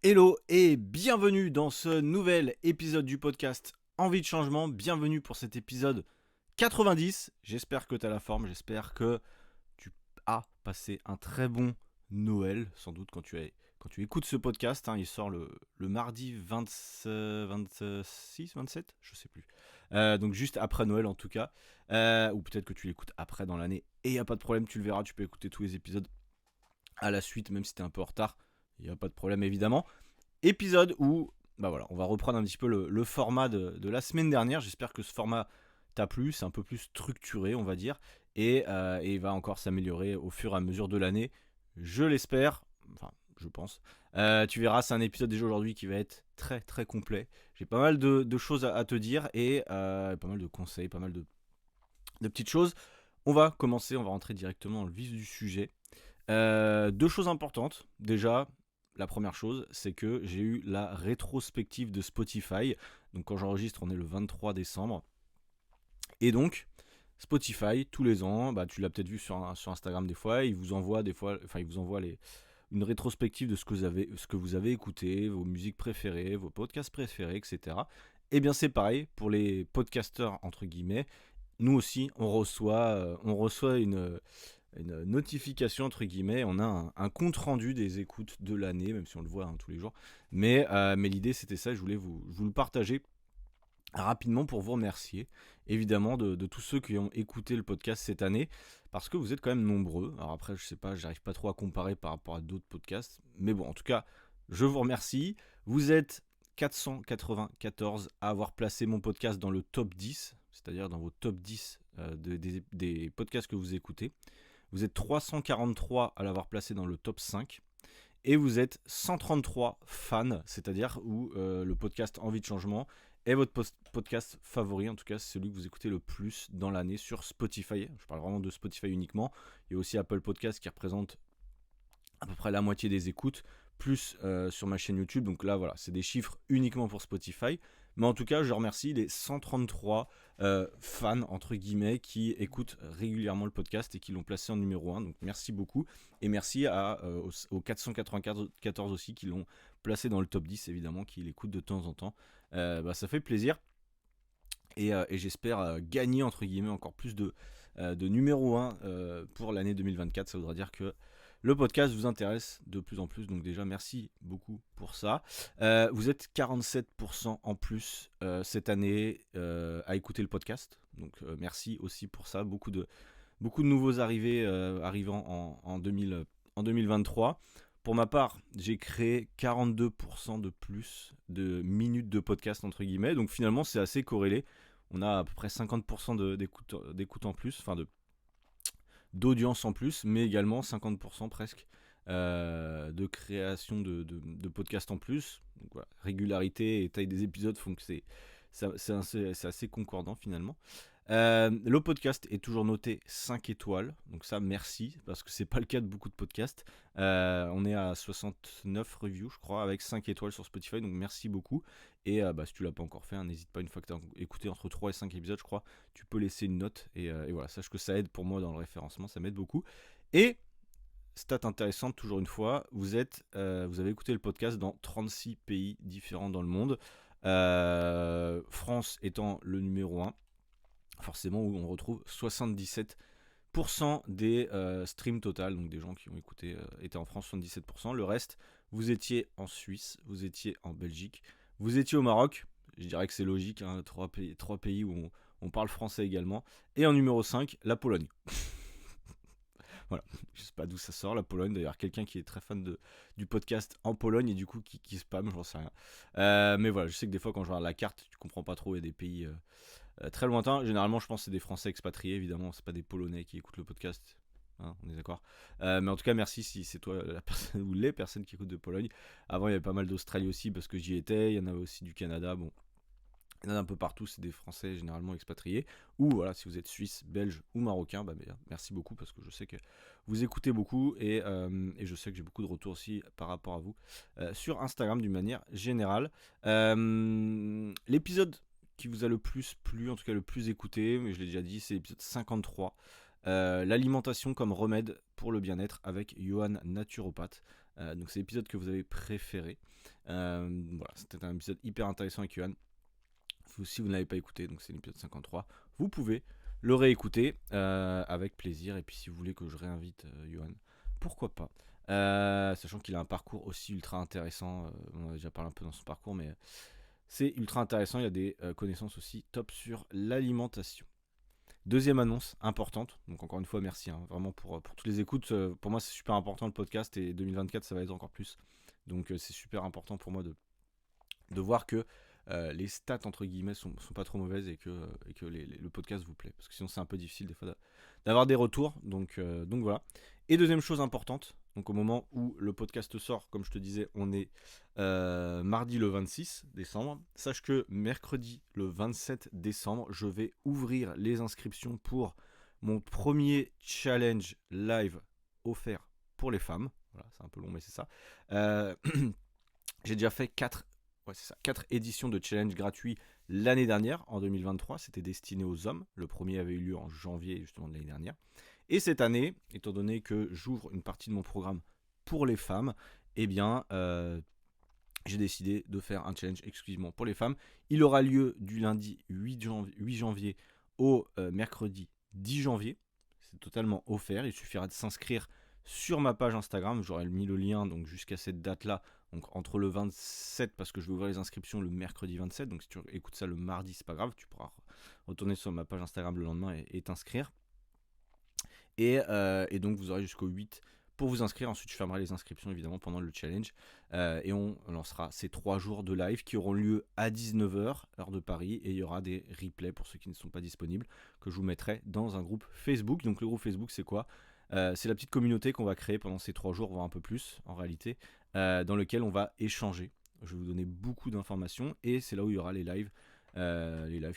Hello et bienvenue dans ce nouvel épisode du podcast Envie de changement. Bienvenue pour cet épisode 90. J'espère que tu as la forme, j'espère que tu as passé un très bon Noël, sans doute quand tu écoutes ce podcast. Il sort le mardi 26, 27, je sais plus. Donc juste après Noël en tout cas. Ou peut-être que tu l'écoutes après dans l'année. Et il n'y a pas de problème, tu le verras, tu peux écouter tous les épisodes à la suite, même si tu es un peu en retard. Il n'y a pas de problème évidemment. Épisode où on va reprendre un petit peu le format de la semaine dernière. J'espère que ce format t'a plu, c'est un peu plus structuré on va dire. Et il va encore s'améliorer au fur et à mesure de l'année. Je l'espère, enfin je pense. Tu verras, c'est un épisode déjà aujourd'hui qui va être très très complet. J'ai pas mal de choses à te dire et pas mal de conseils, pas mal de petites choses. On va commencer, on va rentrer directement dans le vif du sujet. Deux choses importantes. Déjà, la première chose, c'est que j'ai eu la rétrospective de Spotify. Donc quand j'enregistre, on est le 23 décembre. Et donc, Spotify, tous les ans, tu l'as peut-être vu sur Instagram des fois, il vous envoie une rétrospective de ce que vous avez écouté, vos musiques préférées, vos podcasts préférés, etc. Et bien c'est pareil pour les podcasteurs entre guillemets. Nous aussi, on reçoit une notification entre guillemets, on a un compte rendu des écoutes de l'année, même si on le voit tous les jours. Mais l'idée c'était ça, je voulais vous le partager rapidement pour vous remercier, évidemment, de tous ceux qui ont écouté le podcast cette année, parce que vous êtes quand même nombreux. Alors après, je sais pas, j'arrive pas trop à comparer par rapport à d'autres podcasts, mais bon, en tout cas, je vous remercie. Vous êtes 494 à avoir placé mon podcast dans le top 10, c'est-à-dire dans vos top 10 des podcasts que vous écoutez. Vous êtes 343 à l'avoir placé dans le top 5. Et vous êtes 133 fans, c'est-à-dire où le podcast Envie de changement est votre podcast favori, en tout cas c'est celui que vous écoutez le plus dans l'année sur Spotify. Je parle vraiment de Spotify uniquement. Il y a aussi Apple Podcast qui représente à peu près la moitié des écoutes, plus sur ma chaîne YouTube. Donc là, voilà, c'est des chiffres uniquement pour Spotify. Mais en tout cas, je remercie les 133 fans, entre guillemets, qui écoutent régulièrement le podcast et qui l'ont placé en numéro 1. Donc merci beaucoup. Et merci aux 494 aussi qui l'ont placé dans le top 10, évidemment, qui l'écoutent de temps en temps. Ça fait plaisir. Et j'espère gagner, entre guillemets, encore plus de numéro 1 pour l'année 2024. Ça voudra dire que le podcast vous intéresse de plus en plus, donc déjà merci beaucoup pour ça. Vous êtes 47% en plus cette année à écouter le podcast, donc merci aussi pour ça. Beaucoup de nouveaux arrivés arrivant en 2023. Pour ma part, j'ai créé 42% de plus de minutes de podcast entre guillemets, donc finalement c'est assez corrélé. On a à peu près 50% d'écoute en plus, enfin d'audience en plus, mais également 50% presque de création de podcasts en plus. Donc, voilà, régularité et taille des épisodes font que c'est assez concordant finalement. Le podcast est toujours noté 5 étoiles, donc ça merci, parce que c'est pas le cas de beaucoup de podcasts. On est à 69 reviews je crois, avec 5 étoiles sur Spotify, donc merci beaucoup. Et si tu l'as pas encore fait, n'hésite pas, une fois que tu as écouté entre 3 et 5 épisodes je crois, tu peux laisser une note, et voilà, sache que ça aide pour moi dans le référencement, ça m'aide beaucoup. Et stat intéressante, toujours une fois, vous avez écouté le podcast dans 36 pays différents dans le monde, France étant le numéro 1, forcément, où on retrouve 77% des streams total, donc des gens qui ont écouté étaient en France, 77%. Le reste, vous étiez en Suisse, vous étiez en Belgique, vous étiez au Maroc. Je dirais que c'est logique, trois pays où on parle français également. Et en numéro 5, la Pologne. Voilà, je sais pas d'où ça sort, la Pologne. D'ailleurs, quelqu'un qui est très fan du podcast en Pologne et du coup qui spam, j'en sais rien. Mais voilà, je sais que des fois quand je regarde la carte, tu comprends pas trop, il y a des pays très lointains. Généralement, je pense que c'est des Français expatriés, évidemment, c'est pas des Polonais qui écoutent le podcast. On est d'accord. Mais en tout cas, merci si c'est toi la personne ou les personnes qui écoutent de Pologne. Avant, il y avait pas mal d'Australie aussi parce que j'y étais. Il y en avait aussi du Canada. Bon, il y en a un peu partout, c'est des Français généralement expatriés. Ou voilà, si vous êêtes Suisse, Belge ou Marocain, merci beaucoup parce que je sais que vous écoutez beaucoup et je sais que j'ai beaucoup de retours aussi par rapport à vous sur Instagram d'une manière générale. L'épisode qui vous a le plus plu, en tout cas le plus écouté, mais je l'ai déjà dit, c'est l'épisode 53. L'alimentation comme remède pour le bien-être avec Johan Naturopathe. Donc c'est l'épisode que vous avez préféré. Voilà, c'était un épisode hyper intéressant avec Johan. Si vous ne l'avez pas écouté, donc c'est l'épisode 53, vous pouvez le réécouter avec plaisir. Et puis si vous voulez que je réinvite Johan, pourquoi pas. Sachant qu'il a un parcours aussi ultra intéressant. On a déjà parlé un peu dans son parcours, mais c'est ultra intéressant. Il y a des connaissances aussi top sur l'alimentation. Deuxième annonce importante, donc encore une fois merci vraiment pour toutes les écoutes. Pour moi c'est super important le podcast et 2024 ça va être encore plus. Donc c'est super important pour moi de voir que les stats entre guillemets sont pas trop mauvaises et que le podcast vous plaît. Parce que sinon c'est un peu difficile des fois d'avoir des retours. Donc voilà. Et deuxième chose importante, donc au moment où le podcast sort, comme je te disais, on est mardi le 26 décembre. Sache que mercredi le 27 décembre, je vais ouvrir les inscriptions pour mon premier challenge live offert pour les femmes. Voilà, c'est un peu long mais c'est ça. J'ai déjà fait 4 éditions de challenge gratuits l'année dernière, en 2023. C'était destiné aux hommes. Le premier avait eu lieu en janvier justement de l'année dernière. Et cette année, étant donné que j'ouvre une partie de mon programme pour les femmes, eh bien, j'ai décidé de faire un challenge exclusivement pour les femmes. Il aura lieu du lundi 8 janvier au mercredi 10 janvier. C'est totalement offert. Il suffira de s'inscrire sur ma page Instagram. J'aurai mis le lien donc jusqu'à cette date-là. Donc entre le 27, parce que je vais ouvrir les inscriptions le mercredi 27. Donc si tu écoutes ça le mardi, c'est pas grave. Tu pourras retourner sur ma page Instagram le lendemain et t'inscrire. Et donc vous aurez jusqu'au 8 pour vous inscrire. Ensuite je fermerai les inscriptions évidemment pendant le challenge. Et on lancera ces 3 jours de live qui auront lieu à 19h heure de Paris. Et il y aura des replays pour ceux qui ne sont pas disponibles que je vous mettrai dans un groupe Facebook. Donc le groupe Facebook c'est quoi ? C'est la petite communauté qu'on va créer pendant ces 3 jours, voire un peu plus en réalité, dans lequel on va échanger. Je vais vous donner beaucoup d'informations et c'est là où il y aura les lives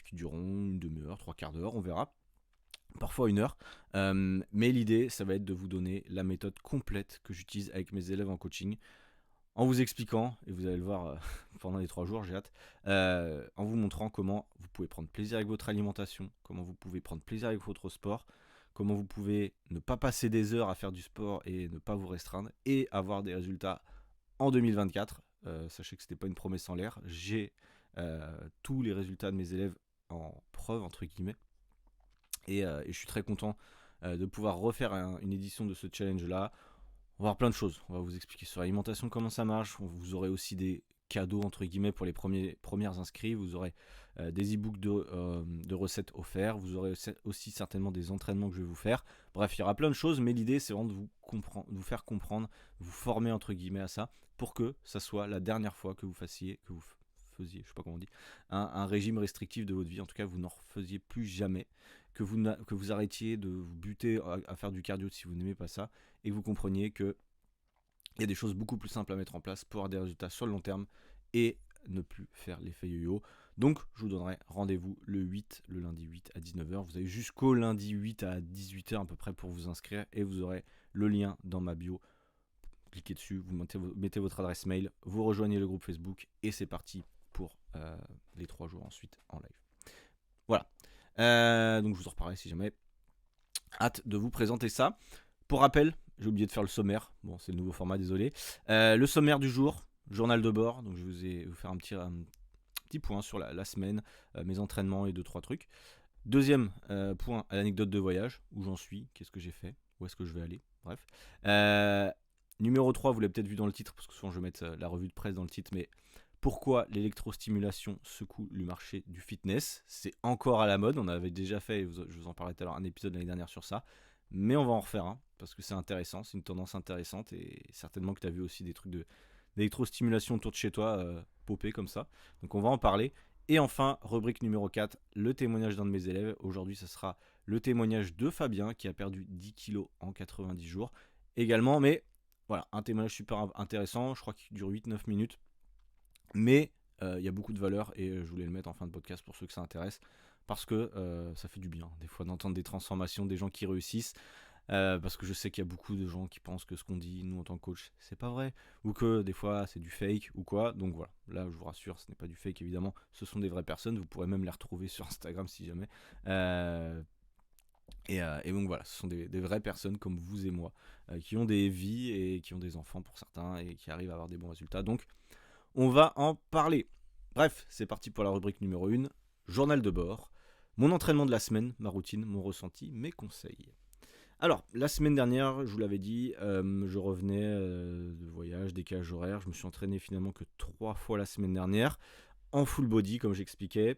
qui dureront une demi-heure, 3/4 d'heure, on verra. Parfois 1 heure, mais l'idée ça va être de vous donner la méthode complète que j'utilise avec mes élèves en coaching, en vous expliquant, et vous allez le voir pendant les 3 jours, j'ai hâte, en vous montrant comment vous pouvez prendre plaisir avec votre alimentation, comment vous pouvez prendre plaisir avec votre sport, comment vous pouvez ne pas passer des heures à faire du sport et ne pas vous restreindre et avoir des résultats en 2024. Sachez que ce n'était pas une promesse en l'air, j'ai tous les résultats de mes élèves en preuve entre guillemets. Et je suis très content de pouvoir refaire une édition de ce challenge là. On va voir plein de choses. On va vous expliquer sur l'alimentation comment ça marche. Vous aurez aussi des cadeaux entre guillemets pour les premières inscrits. Vous aurez des e-books de recettes offerts. Vous aurez aussi certainement des entraînements que je vais vous faire. Bref, il y aura plein de choses, mais l'idée c'est vraiment de vous faire comprendre, vous former entre guillemets à ça, pour que ça soit la dernière fois que vous faisiez, je sais pas comment on dit, un régime restrictif de votre vie. En tout cas, vous n'en refaisiez plus jamais. Que vous arrêtiez de vous buter à faire du cardio si vous n'aimez pas ça, et que vous compreniez qu'il y a des choses beaucoup plus simples à mettre en place pour avoir des résultats sur le long terme et ne plus faire l'effet yo-yo. Donc je vous donnerai rendez-vous le lundi 8 à 19h. Vous avez jusqu'au lundi 8 à 18h à peu près pour vous inscrire et vous aurez le lien dans ma bio. Cliquez dessus, vous mettez votre adresse mail, vous rejoignez le groupe Facebook et c'est parti pour les 3 jours ensuite en live. Voilà. Donc je vous en reparlerai si jamais. Hâte de vous présenter ça. Pour rappel, j'ai oublié de faire le sommaire. Bon, c'est le nouveau format, désolé. Le sommaire du jour, journal de bord. Donc je vais vous faire un petit point sur la semaine, mes entraînements et 2-3 trucs. Deuxième point, l'anecdote de voyage. Où j'en suis, qu'est-ce que j'ai fait, où est-ce que je vais aller. Bref. Numéro 3, vous l'avez peut-être vu dans le titre, parce que souvent je vais mettre la revue de presse dans le titre, mais pourquoi l'électrostimulation secoue le marché du fitness. C'est encore à la mode, on avait déjà fait, je vous en parlais tout à l'heure, un épisode l'année dernière sur ça, mais on va en refaire un, parce que c'est intéressant, c'est une tendance intéressante, et certainement que tu as vu aussi des trucs d'électrostimulation autour de chez toi, popper comme ça, donc on va en parler. Et enfin, rubrique numéro 4, le témoignage d'un de mes élèves. Aujourd'hui, ce sera le témoignage de Fabien, qui a perdu 10 kilos en 90 jours également, mais voilà, un témoignage super intéressant, je crois qu'il dure 8-9 minutes, mais il y a beaucoup de valeur et je voulais le mettre en fin de podcast pour ceux que ça intéresse, parce que ça fait du bien des fois d'entendre des transformations, des gens qui réussissent, parce que je sais qu'il y a beaucoup de gens qui pensent que ce qu'on dit nous en tant que coach c'est pas vrai, ou que des fois c'est du fake ou quoi. Donc voilà, là je vous rassure, ce n'est pas du fake évidemment, ce sont des vraies personnes, vous pourrez même les retrouver sur Instagram si jamais. Et donc voilà, ce sont des vraies personnes comme vous et moi, qui ont des vies et qui ont des enfants pour certains et qui arrivent à avoir des bons résultats. Donc on va en parler. Bref, c'est parti pour la rubrique numéro 1, journal de bord. Mon entraînement de la semaine, ma routine, mon ressenti, mes conseils. Alors, la semaine dernière, je vous l'avais dit, je revenais de voyage, décalage horaire. Je me suis entraîné finalement que 3 fois la semaine dernière, en full body, comme j'expliquais.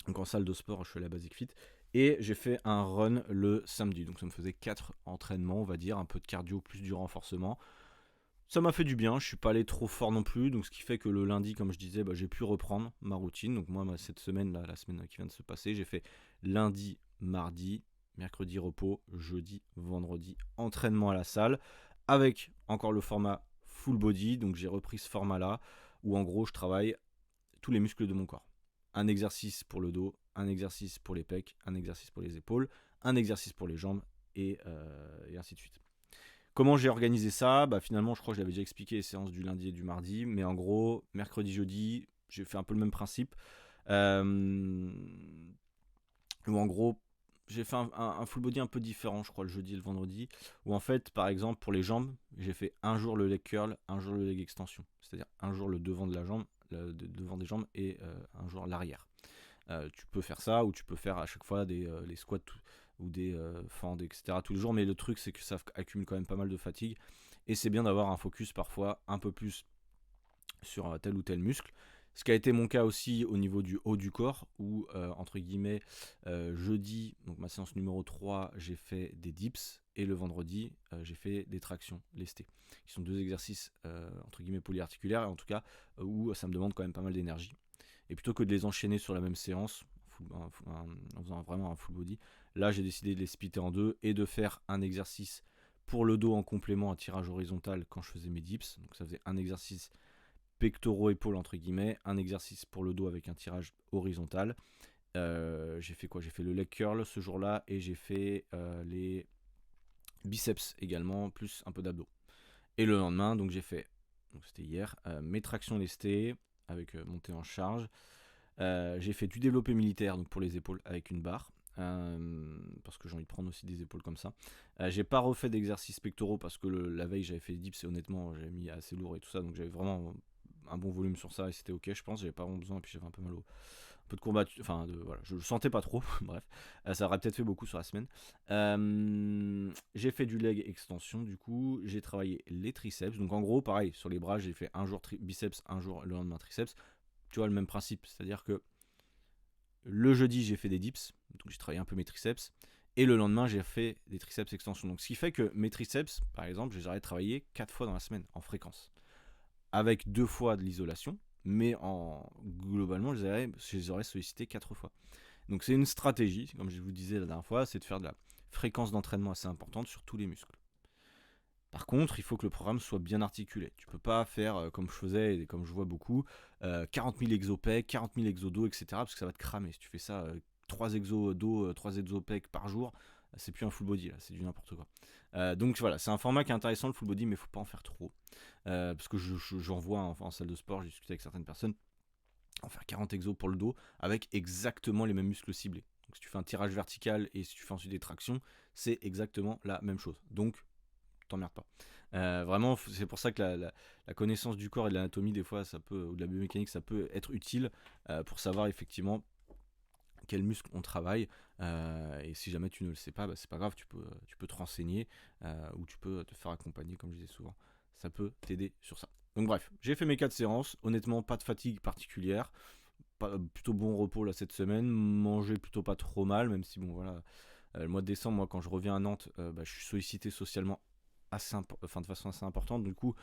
Donc en salle de sport, je suis allé à Basic Fit. Et j'ai fait un run le samedi. Donc ça me faisait 4 entraînements, on va dire, un peu de cardio plus du renforcement. Ça m'a fait du bien, je suis pas allé trop fort non plus, donc ce qui fait que le lundi, comme je disais, j'ai pu reprendre ma routine. Donc moi, cette semaine, là, la semaine qui vient de se passer, j'ai fait lundi, mardi, mercredi repos, jeudi, vendredi, entraînement à la salle, avec encore le format full body. Donc j'ai repris ce format-là, où en gros je travaille tous les muscles de mon corps. Un exercice pour le dos, un exercice pour les pecs, un exercice pour les épaules, un exercice pour les jambes, et ainsi de suite. Comment j'ai organisé ça? Finalement, je crois que je l'avais déjà expliqué les séances du lundi et du mardi, mais en gros, mercredi, jeudi, j'ai fait un peu le même principe. Euh, Où en gros, j'ai fait un full body un peu différent, je crois, le jeudi et le vendredi. Où en fait, par exemple, pour les jambes, j'ai fait un jour le leg curl, un jour le leg extension. C'est-à-dire un jour le devant de la jambe, le devant des jambes et un jour l'arrière. Tu peux faire ça ou tu peux faire à chaque fois les squats ou des fentes, etc. tous les jours. Mais le truc, c'est que ça accumule quand même pas mal de fatigue. Et c'est bien d'avoir un focus parfois un peu plus sur tel ou tel muscle. Ce qui a été mon cas aussi au niveau du haut du corps, où, entre guillemets, jeudi, donc ma séance numéro 3, j'ai fait des dips, et le vendredi, j'ai fait des tractions lestées, qui sont deux exercices, entre guillemets, polyarticulaires, et en tout cas, où ça me demande quand même pas mal d'énergie. Et plutôt que de les enchaîner sur la même séance, en faisant vraiment un full body, là j'ai décidé de les splitter en deux et de faire un exercice pour le dos en complément à tirage horizontal quand je faisais mes dips. Donc ça faisait un exercice pectoraux épaules entre guillemets, un exercice pour le dos avec un tirage horizontal. J'ai fait quoi? J'ai fait le leg curl ce jour-là et j'ai fait les biceps également, plus un peu d'abdos. Et le lendemain, donc j'ai fait, donc c'était hier, mes tractions lestées avec montée en charge. J'ai fait du développé militaire donc pour les épaules avec une barre. Parce que j'ai envie de prendre aussi des épaules comme ça. J'ai pas refait d'exercices pectoraux parce que la veille j'avais fait des dips et honnêtement j'avais mis assez lourd et tout ça, donc j'avais vraiment un bon volume sur ça et c'était ok, je pense. J'avais pas vraiment besoin et puis j'avais un peu mal un peu de courbature, enfin voilà, je le sentais pas trop. Bref, ça aurait peut-être fait beaucoup sur la semaine. J'ai fait du leg extension, du coup j'ai travaillé les triceps. Donc en gros pareil, sur les bras j'ai fait un jour biceps, un jour le lendemain triceps. Tu vois le même principe, c'est-à-dire que le jeudi j'ai fait des dips, donc j'ai travaillé un peu mes triceps, et le lendemain j'ai fait des triceps extension. Donc ce qui fait que mes triceps, par exemple, j'ai travaillé 4 fois dans la semaine en fréquence, avec 2 fois de l'isolation, mais globalement je les aurais sollicités 4 fois. Donc c'est une stratégie, comme je vous disais la dernière fois, c'est de faire de la fréquence d'entraînement assez importante sur tous les muscles. Par contre, il faut que le programme soit bien articulé. Tu peux pas faire comme je faisais et comme je vois beaucoup, 40 000 exo-pecs, 40 000 exo-dos, etc. Parce que ça va te cramer. Si tu fais ça, 3 exo-dos, 3 exo-pecs par jour, c'est plus un full body, là, c'est du n'importe quoi. Donc voilà, c'est un format qui est intéressant le full body, mais il faut pas en faire trop. Parce que j'en vois en salle de sport, j'ai discuté avec certaines personnes, en faire 40 exos pour le dos avec exactement les mêmes muscles ciblés. Donc si tu fais un tirage vertical et si tu fais ensuite des tractions, c'est exactement la même chose. Donc t'emmerdes pas. Vraiment, c'est pour ça que la connaissance du corps et de l'anatomie, des fois, ça peut, ou de la biomécanique, ça peut être utile pour savoir effectivement quel muscle on travaille. Et si jamais tu ne le sais pas, c'est pas grave, tu peux te renseigner ou tu peux te faire accompagner, comme je disais souvent. Ça peut t'aider sur ça. Donc bref, j'ai fait mes 4 séances. Honnêtement, pas de fatigue particulière. Plutôt bon repos là cette semaine. Manger plutôt pas trop mal, même si bon voilà. Le mois de décembre, moi quand je reviens à Nantes, je suis sollicité socialement de façon assez importante. Du coup,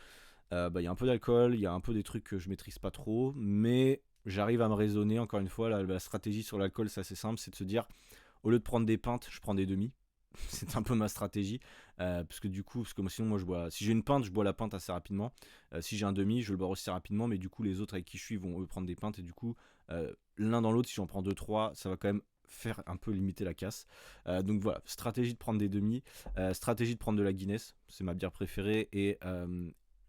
y a un peu d'alcool, il y a un peu des trucs que je maîtrise pas trop, mais j'arrive à me raisonner. Encore une fois, la stratégie sur l'alcool, c'est assez simple, c'est de se dire, au lieu de prendre des pintes, je prends des demi. C'est un peu ma stratégie, parce que du coup, sinon moi je bois, si j'ai une pinte, je bois la pinte assez rapidement. Si j'ai un demi, je le bois aussi rapidement, mais du coup les autres avec qui je suis vont eux prendre des pintes et du coup l'un dans l'autre, si j'en prends 2-3, ça va quand même faire un peu limiter la casse. Donc voilà, stratégie de prendre des demi, stratégie de prendre de la Guinness, c'est ma bière préférée. Et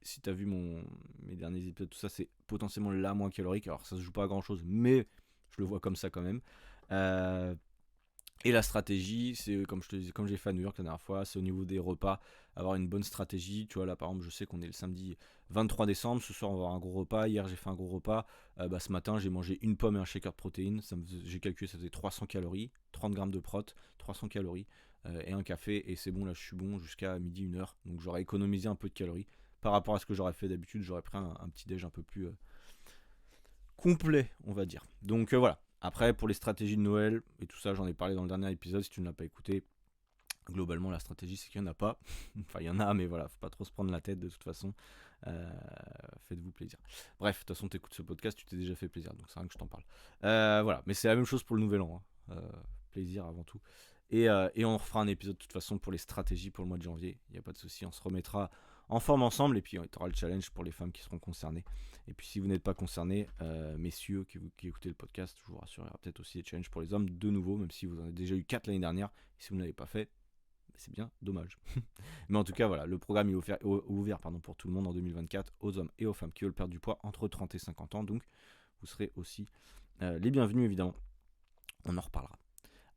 si t'as vu mes derniers épisodes, tout ça, c'est potentiellement la moins calorique. Alors ça se joue pas à grand chose, mais je le vois comme ça quand même. Et la stratégie, c'est comme je te disais, comme j'ai fait à New York la dernière fois, c'est au niveau des repas, avoir une bonne stratégie. Tu vois, là par exemple, je sais qu'on est le samedi 23 décembre, ce soir on va avoir un gros repas. Hier j'ai fait un gros repas. Ce matin j'ai mangé une pomme et un shaker de protéines. J'ai calculé, ça faisait 300 calories, 30 grammes de prot, 300 calories et un café. Et c'est bon, là je suis bon jusqu'à midi, 1 heure. Donc j'aurais économisé un peu de calories. Par rapport à ce que j'aurais fait d'habitude, j'aurais pris un petit déj un peu plus complet, on va dire. Donc voilà. Après, pour les stratégies de Noël et tout ça, j'en ai parlé dans le dernier épisode. Si tu ne l'as pas écouté, globalement, la stratégie, c'est qu'il n'y en a pas. Enfin, il y en a, mais voilà, faut pas trop se prendre la tête de toute façon. Euh, Faites-vous plaisir. Bref, de toute façon, tu écoutes ce podcast, tu t'es déjà fait plaisir, donc c'est rien que je t'en parle. Voilà, mais c'est la même chose pour le nouvel an. Plaisir avant tout. Et on refera un épisode de toute façon pour les stratégies pour le mois de janvier. Il n'y a pas de souci, on se remettra en forme ensemble. Et puis, il y aura le challenge pour les femmes qui seront concernées. Et puis, si vous n'êtes pas concernés, messieurs qui écoutez le podcast, je vous rassure, il y aura peut-être aussi des challenges pour les hommes de nouveau, même si vous en avez déjà eu 4 l'année dernière. Et si vous ne l'avez pas fait, c'est bien dommage. Mais en tout cas, voilà, le programme est ouvert pour tout le monde en 2024, aux hommes et aux femmes qui veulent perdre du poids entre 30 et 50 ans. Donc, vous serez aussi les bienvenus, évidemment. On en reparlera.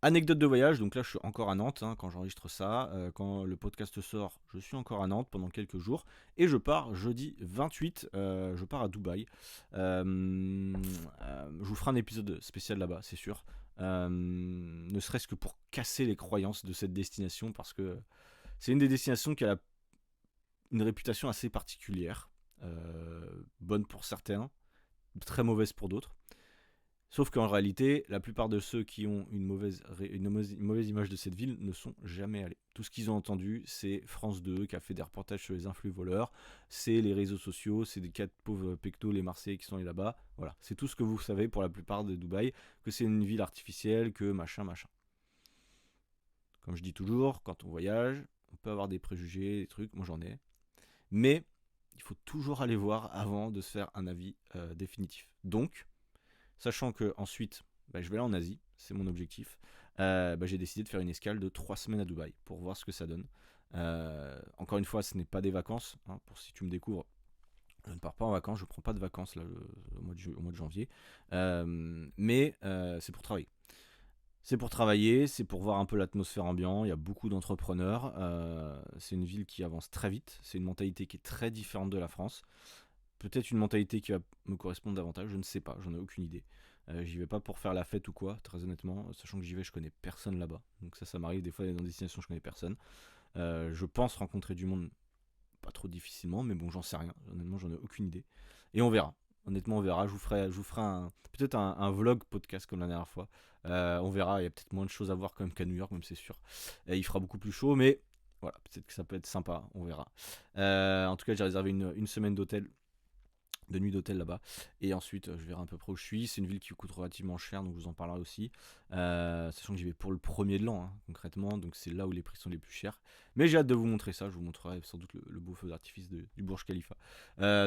Anecdote de voyage, donc là je suis encore à Nantes quand j'enregistre ça. Quand le podcast sort, je suis encore à Nantes pendant quelques jours. Et je pars jeudi 28, je pars à Dubaï. Je vous ferai un épisode spécial là-bas, c'est sûr. Ne serait-ce que pour casser les croyances de cette destination, parce que c'est une des destinations qui a une réputation assez particulière. Bonne pour certains, très mauvaise pour d'autres. Sauf qu'en réalité, la plupart de ceux qui ont une mauvaise image de cette ville ne sont jamais allés. Tout ce qu'ils ont entendu, c'est France 2 qui a fait des reportages sur les influx voleurs, c'est les réseaux sociaux, c'est des 4 pauvres pectos, les Marseillais qui sont allés là-bas. Voilà, c'est tout ce que vous savez pour la plupart de Dubaï, que c'est une ville artificielle, que machin, machin. Comme je dis toujours, quand on voyage, on peut avoir des préjugés, des trucs, moi j'en ai. Mais il faut toujours aller voir avant de se faire un avis définitif. Donc, sachant que ensuite, je vais aller en Asie, c'est mon objectif. J'ai décidé de faire une escale de 3 semaines à Dubaï pour voir ce que ça donne. Encore une fois, ce n'est pas des vacances. Pour si tu me découvres, je ne pars pas en vacances, je ne prends pas de vacances là, au mois de janvier. Mais c'est pour travailler. C'est pour travailler, c'est pour voir un peu l'atmosphère ambiante. Il y a beaucoup d'entrepreneurs. C'est une ville qui avance très vite. C'est une mentalité qui est très différente de la France. Peut-être une mentalité qui va me correspondre davantage, je ne sais pas, j'en ai aucune idée. J'y vais pas pour faire la fête ou quoi, très honnêtement, sachant que j'y vais, je connais personne là-bas. Donc ça m'arrive des fois d'aller dans des destinations, je connais personne. Je pense rencontrer du monde pas trop difficilement, mais bon, j'en sais rien. Honnêtement, j'en ai aucune idée. Et on verra. Honnêtement, on verra. Je vous ferai peut-être un vlog podcast comme la dernière fois. On verra. Il y a peut-être moins de choses à voir quand même qu'à New York, même c'est sûr. Il fera beaucoup plus chaud, mais voilà, peut-être que ça peut être sympa. On verra. En tout cas, j'ai réservé une semaine de nuit d'hôtel là-bas. Et ensuite, je verrai un peu près où je suis. C'est une ville qui coûte relativement cher, donc je vous en parlerai aussi. Sachant que j'y vais pour le premier de l'an, concrètement. Donc c'est là où les prix sont les plus chers. Mais j'ai hâte de vous montrer ça. Je vous montrerai sans doute le beau feu d'artifice du Burj Khalifa.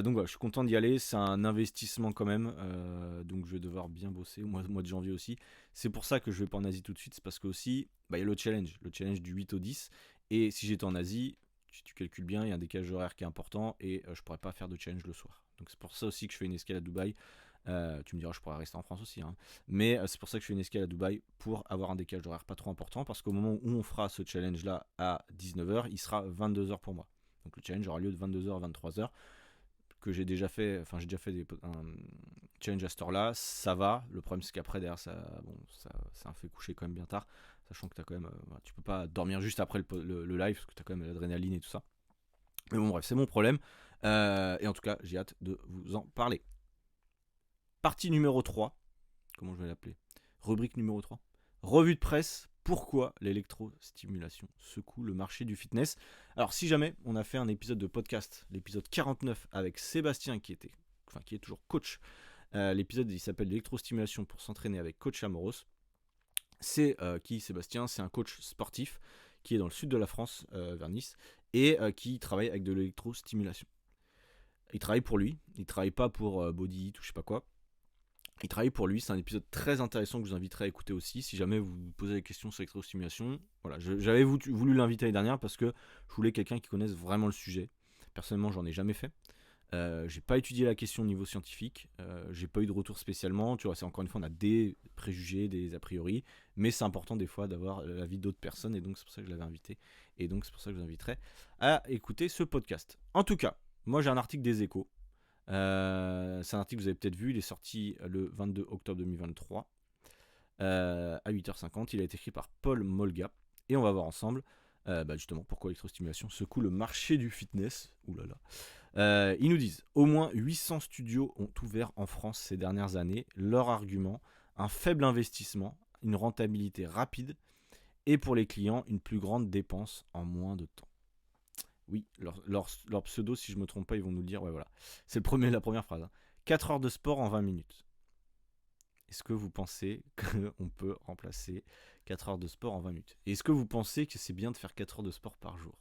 Donc voilà, je suis content d'y aller. C'est un investissement quand même. Donc je vais devoir bien bosser au mois de janvier aussi. C'est pour ça que je vais pas en Asie tout de suite. C'est parce que aussi, il y a le challenge du 8 au 10. Et si j'étais en Asie, si tu calcules bien, il y a un décalage horaire qui est important et je pourrais pas faire de challenge le soir. Donc c'est pour ça aussi que je fais une escale à Dubaï. Tu me diras, je pourrais rester en France aussi. Mais c'est pour ça que je fais une escale à Dubaï pour avoir un décalage horaire pas trop important. Parce qu'au moment où on fera ce challenge-là à 19h, il sera 22h pour moi. Donc le challenge aura lieu de 22h à 23h. Que j'ai déjà fait, j'ai déjà fait un challenge à cette heure-là. Ça va. Le problème, c'est qu'après, derrière, ça me fait coucher quand même bien tard. Sachant que tu peux pas dormir juste après le live parce que tu as quand même l'adrénaline et tout ça. Mais bon, bref, c'est mon problème. Et en tout cas, j'ai hâte de vous en parler. Partie numéro 3. Comment je vais l'appeler ? Rubrique numéro 3. Revue de presse. Pourquoi l'électrostimulation secoue le marché du fitness ? Alors, si jamais on a fait un épisode de podcast, l'épisode 49 avec Sébastien qui est toujours coach. L'épisode, il s'appelle l'électrostimulation pour s'entraîner avec coach Amoros. C'est Sébastien ? C'est un coach sportif qui est dans le sud de la France, vers Nice, et qui travaille avec de l'électrostimulation. Il travaille pour lui, il travaille pas pour Body Eat ou je sais pas quoi. Il travaille pour lui, c'est un épisode très intéressant que je vous inviterai à écouter aussi si jamais vous vous posez des questions sur l'électrostimulation. Voilà, j'avais voulu l'inviter l'année dernière parce que je voulais quelqu'un qui connaisse vraiment le sujet. Personnellement, j'en ai jamais fait. J'ai pas étudié la question au niveau scientifique, j'ai pas eu de retour spécialement, tu vois, c'est encore une fois on a des préjugés, des a priori, mais c'est important des fois d'avoir l'avis d'autres personnes et donc c'est pour ça que je l'avais invité et donc c'est pour ça que je vous inviterai à écouter ce podcast. En tout cas, moi j'ai un article des Échos, c'est un article que vous avez peut-être vu, il est sorti le 22 octobre 2023 à 8h50, il a été écrit par Paul Molga et on va voir ensemble justement pourquoi l'électrostimulation secoue le marché du fitness. Ouh là là. Ils nous disent au moins 800 studios ont ouvert en France ces dernières années. Leur argument, un faible investissement, une rentabilité rapide et pour les clients, une plus grande dépense en moins de temps. Oui, leur pseudo, si je ne me trompe pas, ils vont nous le dire. Ouais, voilà. C'est la première phrase. 4 heures de sport en 20 minutes. Est-ce que vous pensez qu'on peut remplacer 4 heures de sport en 20 minutes? Et est-ce que vous pensez que c'est bien de faire 4 heures de sport par jour?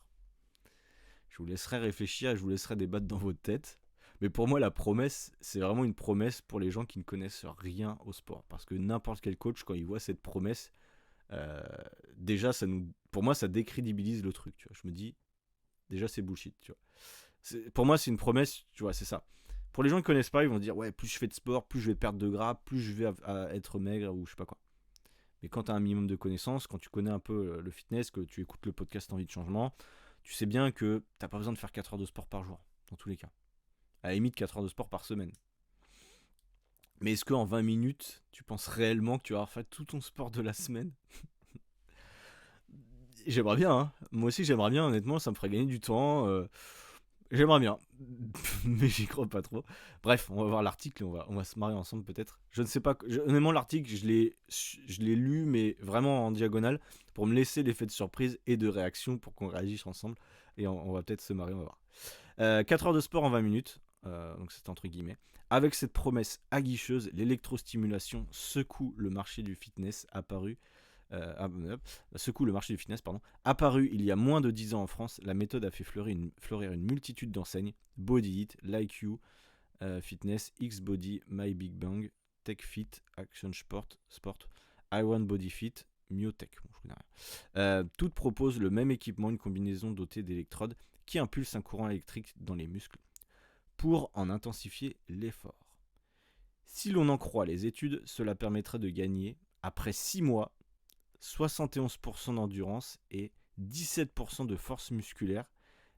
Je vous laisserai réfléchir et je vous laisserai débattre dans votre tête. Mais pour moi, la promesse, c'est vraiment une promesse pour les gens qui ne connaissent rien au sport. Parce que n'importe quel coach, quand il voit cette promesse, euh, déjà, pour moi, ça décrédibilise le truc. Tu vois. Je me dis, déjà, c'est bullshit. Tu vois. Pour moi, c'est une promesse, tu vois, c'est ça. Pour les gens qui ne connaissent pas, ils vont dire, ouais, plus je fais de sport, plus je vais perdre de gras, plus je vais être maigre ou je sais pas quoi. Mais quand tu as un minimum de connaissances, quand tu connais un peu le fitness, que tu écoutes le podcast Envie de changement, tu sais bien que tu n'as pas besoin de faire 4 heures de sport par jour, dans tous les cas. À la limite, 4 heures de sport par semaine. Mais est-ce qu'en 20 minutes, tu penses réellement que tu vas avoir fait tout ton sport de la semaine? J'aimerais bien, hein. Moi aussi j'aimerais bien, honnêtement, ça me ferait gagner du temps. J'aimerais bien, mais j'y crois pas trop. Bref, on va voir l'article et on va se marrer ensemble peut-être. Je ne sais pas, honnêtement l'article, je l'ai lu, mais vraiment en diagonale, pour me laisser l'effet de surprise et de réaction pour qu'on réagisse ensemble. Et on va peut-être se marrer, on va voir. 4 heures de sport en 20 minutes, donc c'est entre guillemets. Avec cette promesse aguicheuse, l'électrostimulation secoue le marché du fitness secoue le marché du fitness, pardon. Apparu il y a moins de 10 ans en France, la méthode a fait fleurir une multitude d'enseignes: Body It, Like You, Fitness, X-Body, My Big Bang, Tech Fit, Action Sport, I Want Body Fit, Myotech. Bon, je connais rien. Toutes proposent le même équipement, une combinaison dotée d'électrodes qui impulse un courant électrique dans les muscles pour en intensifier l'effort. Si l'on en croit les études, cela permettrait de gagner, après 6 mois, 71% d'endurance et 17% de force musculaire,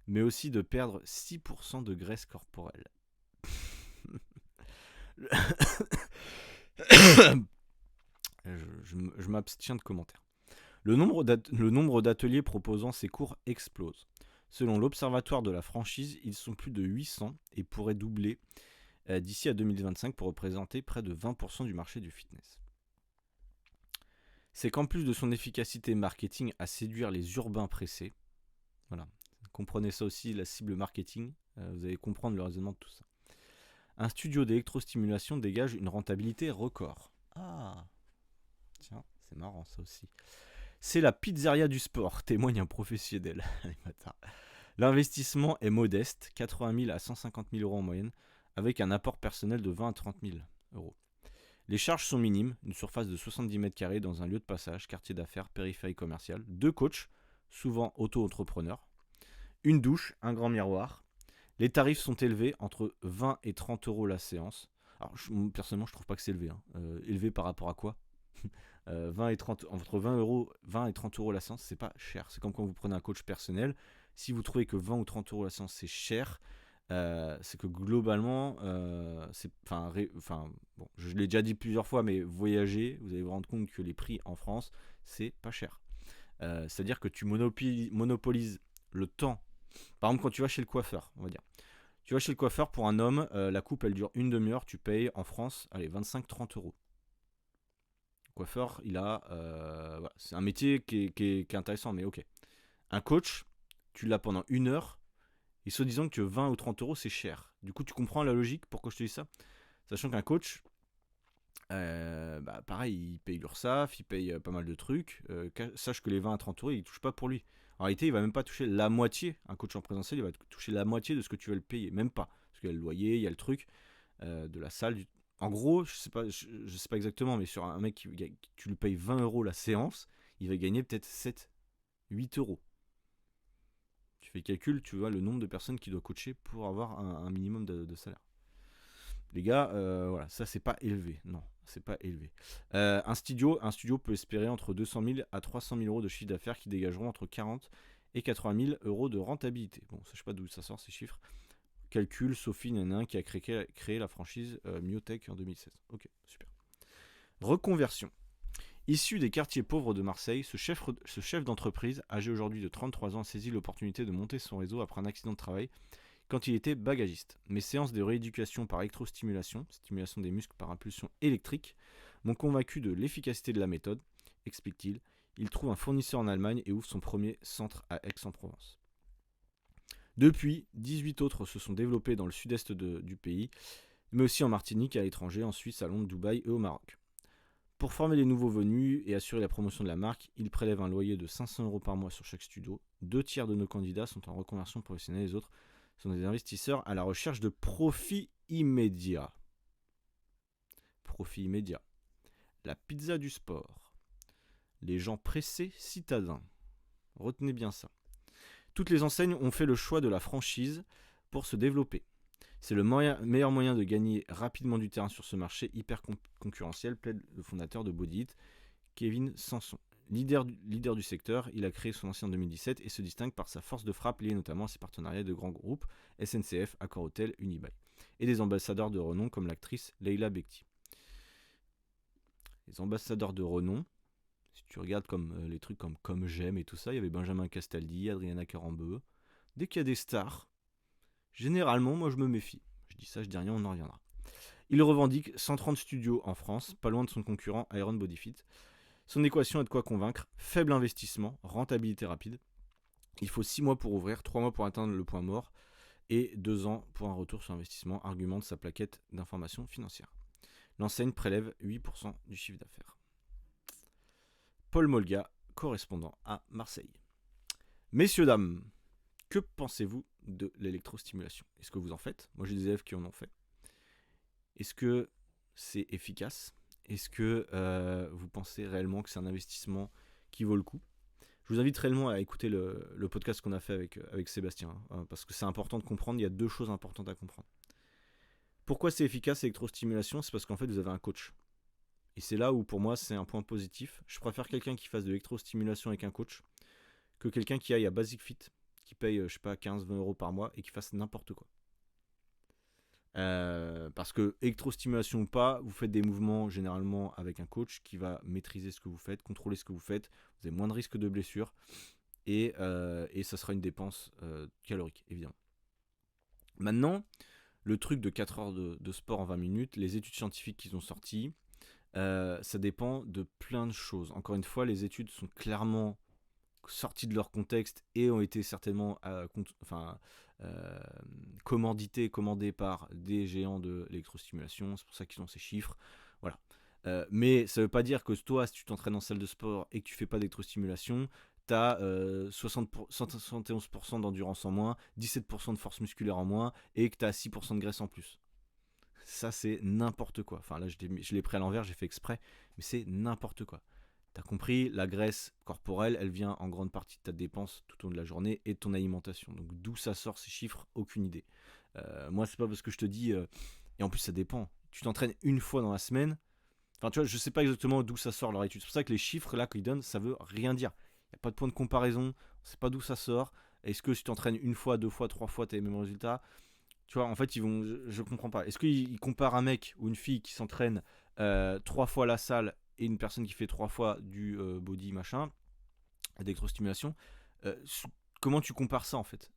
mais aussi de perdre 6% de graisse corporelle. je m'abstiens de commentaires. Le nombre d'ateliers proposant ces cours explose. Selon l'Observatoire de la franchise, ils sont plus de 800 et pourraient doubler d'ici à 2025 pour représenter près de 20% du marché du fitness. C'est qu'en plus de son efficacité marketing à séduire les urbains pressés, voilà, comprenez ça aussi, la cible marketing, vous allez comprendre le raisonnement de tout ça. Un studio d'électrostimulation dégage une rentabilité record. Ah, tiens, c'est marrant ça aussi. C'est la pizzeria du sport, témoigne un professionnel. L'investissement est modeste, 80 000 à 150 000 euros en moyenne, avec un apport personnel de 20 à 30 000 euros. Les charges sont minimes, une surface de 70 mètres carrés dans un lieu de passage, quartier d'affaires, périphérie commerciale, 2 coachs, souvent auto-entrepreneurs, une douche, un grand miroir. Les tarifs sont élevés, entre 20 et 30 euros la séance. Alors, personnellement, je trouve pas que c'est élevé. Élevé par rapport à quoi? 20 et 30, entre 20 et 30 euros la séance, c'est pas cher. C'est comme quand vous prenez un coach personnel. Si vous trouvez que 20 ou 30 euros la séance, c'est cher, c'est que globalement, bon, je l'ai déjà dit plusieurs fois, mais voyager, vous allez vous rendre compte que les prix en France, c'est pas cher. C'est-à-dire que tu monopolises le temps. Par exemple, quand tu vas chez le coiffeur, on va dire. Tu vas chez le coiffeur pour un homme, la coupe elle dure une demi-heure, tu payes en France, allez, 25-30 euros. Le coiffeur, il a. Voilà, c'est un métier qui est intéressant, mais ok. Un coach, tu l'as pendant une heure, et se disant que 20 ou 30 euros c'est cher. Du coup, tu comprends la logique, pourquoi je te dis ça? Sachant qu'un coach, pareil, il paye l'URSSAF, il paye pas mal de trucs. Sache que les 20 à 30 euros, il ne touche pas pour lui. En réalité, il va même pas toucher la moitié. Un coach en présentiel, il va toucher la moitié de ce que tu vas le payer. Même pas. Parce qu'il y a le loyer, il y a le truc de la salle. En gros, je sais pas exactement, mais sur un mec tu lui payes 20 euros la séance, il va gagner peut-être 7, 8 euros. Tu fais le calcul, tu vois le nombre de personnes qu'il doit coacher pour avoir un minimum de salaire. Les gars, voilà, ça c'est pas élevé. Non, c'est pas élevé. Un studio peut espérer entre 200 000 à 300 000 euros de chiffre d'affaires qui dégageront entre 40 et 80 000 euros de rentabilité. Bon, ça, je sais pas d'où ça sort ces chiffres. Calcul, Sophie Nanin qui a créé la franchise Myotech en 2016. Ok, super. Reconversion. Issu des quartiers pauvres de Marseille, ce chef d'entreprise, âgé aujourd'hui de 33 ans, saisit l'opportunité de monter son réseau après un accident de travail quand il était bagagiste. Mes séances de rééducation par électrostimulation, stimulation des muscles par impulsion électrique, m'ont convaincu de l'efficacité de la méthode, explique-t-il. Il trouve un fournisseur en Allemagne et ouvre son premier centre à Aix-en-Provence. Depuis, 18 autres se sont développés dans le sud-est du pays, mais aussi en Martinique, à l'étranger, en Suisse, à Londres, Dubaï et au Maroc. Pour former les nouveaux venus et assurer la promotion de la marque, il prélève un loyer de 500 euros par mois sur chaque studio. 2 tiers de nos candidats sont en reconversion professionnelle, les autres sont des investisseurs à la recherche de profit immédiat. Profit immédiat. La pizza du sport. Les gens pressés citadins. Retenez bien ça. Toutes les enseignes ont fait le choix de la franchise pour se développer. C'est le meilleur moyen de gagner rapidement du terrain sur ce marché hyper concurrentiel, plaide le fondateur de Body It, Kevin Sanson. Leader du secteur, il a créé son ancien en 2017 et se distingue par sa force de frappe liée notamment à ses partenariats de grands groupes, SNCF, Accor Hotel, Unibail, et des ambassadeurs de renom comme l'actrice Leila Bekti. Les ambassadeurs de renom, si tu regardes comme les trucs comme J'aime et tout ça, il y avait Benjamin Castaldi, Adriana Carambeu. Dès qu'il y a des stars, généralement, moi je me méfie. Je dis ça, je dis rien, on en reviendra. Il revendique 130 studios en France, pas loin de son concurrent Iron Bodyfit. Son équation est de quoi convaincre. Faible investissement, rentabilité rapide. Il faut 6 mois pour ouvrir, 3 mois pour atteindre le point mort et 2 ans pour un retour sur investissement, argumente sa plaquette d'information financière. L'enseigne prélève 8% du chiffre d'affaires. Paul Molga, correspondant à Marseille. Messieurs, dames, que pensez-vous de l'électrostimulation? Est-ce que vous en faites? Moi, j'ai des élèves qui en ont fait. Est-ce que c'est efficace? Est-ce que vous pensez réellement que c'est un investissement qui vaut le coup? Je vous invite réellement à écouter le podcast qu'on a fait avec Sébastien, hein, parce que c'est important de comprendre, il y a 2 choses importantes à comprendre. Pourquoi c'est efficace l'électrostimulation? C'est parce qu'en fait, vous avez un coach. Et c'est là où, pour moi, c'est un point positif. Je préfère quelqu'un qui fasse de l'électrostimulation avec un coach que quelqu'un qui aille à Basic Fit, qui paye, je sais pas, 15-20 euros par mois et qui fasse n'importe quoi. Parce que électrostimulation ou pas, vous faites des mouvements généralement avec un coach qui va maîtriser ce que vous faites, contrôler ce que vous faites, vous avez moins de risques de blessure et ça sera une dépense calorique évidemment. Maintenant, le truc de 4 heures de sport en 20 minutes, les études scientifiques qu'ils ont sorties, ça dépend de plein de choses. Encore une fois, les études sont clairement sorties de leur contexte et ont été certainement commandées par des géants de l'électrostimulation. C'est pour ça qu'ils ont ces chiffres. Voilà. Mais ça ne veut pas dire que toi, si tu t'entraînes en salle de sport et que tu ne fais pas d'électrostimulation, tu as 71% d'endurance en moins, 17% de force musculaire en moins et que tu as 6% de graisse en plus. Ça, c'est n'importe quoi. Enfin, là, je l'ai pris à l'envers, j'ai fait exprès, mais c'est n'importe quoi. T'as compris, la graisse corporelle, elle vient en grande partie de ta dépense tout au long de la journée et de ton alimentation. Donc d'où ça sort ces chiffres, aucune idée. Moi, c'est pas parce que je te dis... et en plus, ça dépend. Tu t'entraînes une fois dans la semaine. Enfin, tu vois, je sais pas exactement d'où ça sort leur étude. C'est pour ça que les chiffres là qu'ils donnent, ça veut rien dire. Il n'y a pas de point de comparaison. On sait pas d'où ça sort. Est-ce que si tu t'entraînes une fois, 2 fois, 3 fois, tu as les mêmes résultats? Tu vois, en fait, je comprends pas. Est-ce qu'ils comparent un mec ou une fille qui s'entraîne 3 fois à la salle et une personne qui fait 3 fois du body machin, d'électrostimulation, comment tu compares ça en fait?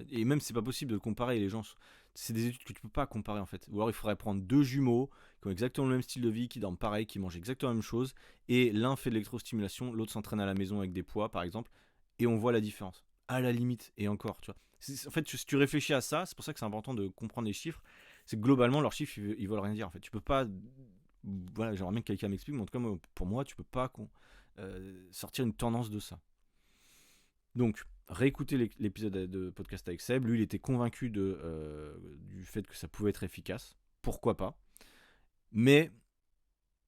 Et même c'est pas possible de comparer, les gens, c'est des études que tu peux pas comparer en fait. Ou alors il faudrait prendre 2 jumeaux qui ont exactement le même style de vie, qui dorment pareil, qui mangent exactement la même chose, et l'un fait de l'électrostimulation, l'autre s'entraîne à la maison avec des poids par exemple, et on voit la différence. À la limite, et encore, tu vois. En fait, si tu réfléchis à ça, c'est pour ça que c'est important de comprendre les chiffres, c'est que globalement leurs chiffres ils veulent rien dire en fait. Tu peux pas, voilà, j'aimerais bien que quelqu'un m'explique, mais en tout cas pour moi tu peux pas sortir une tendance de ça. Donc réécoutez l'épisode de podcast avec Seb, lui il était convaincu du fait que ça pouvait être efficace, pourquoi pas, mais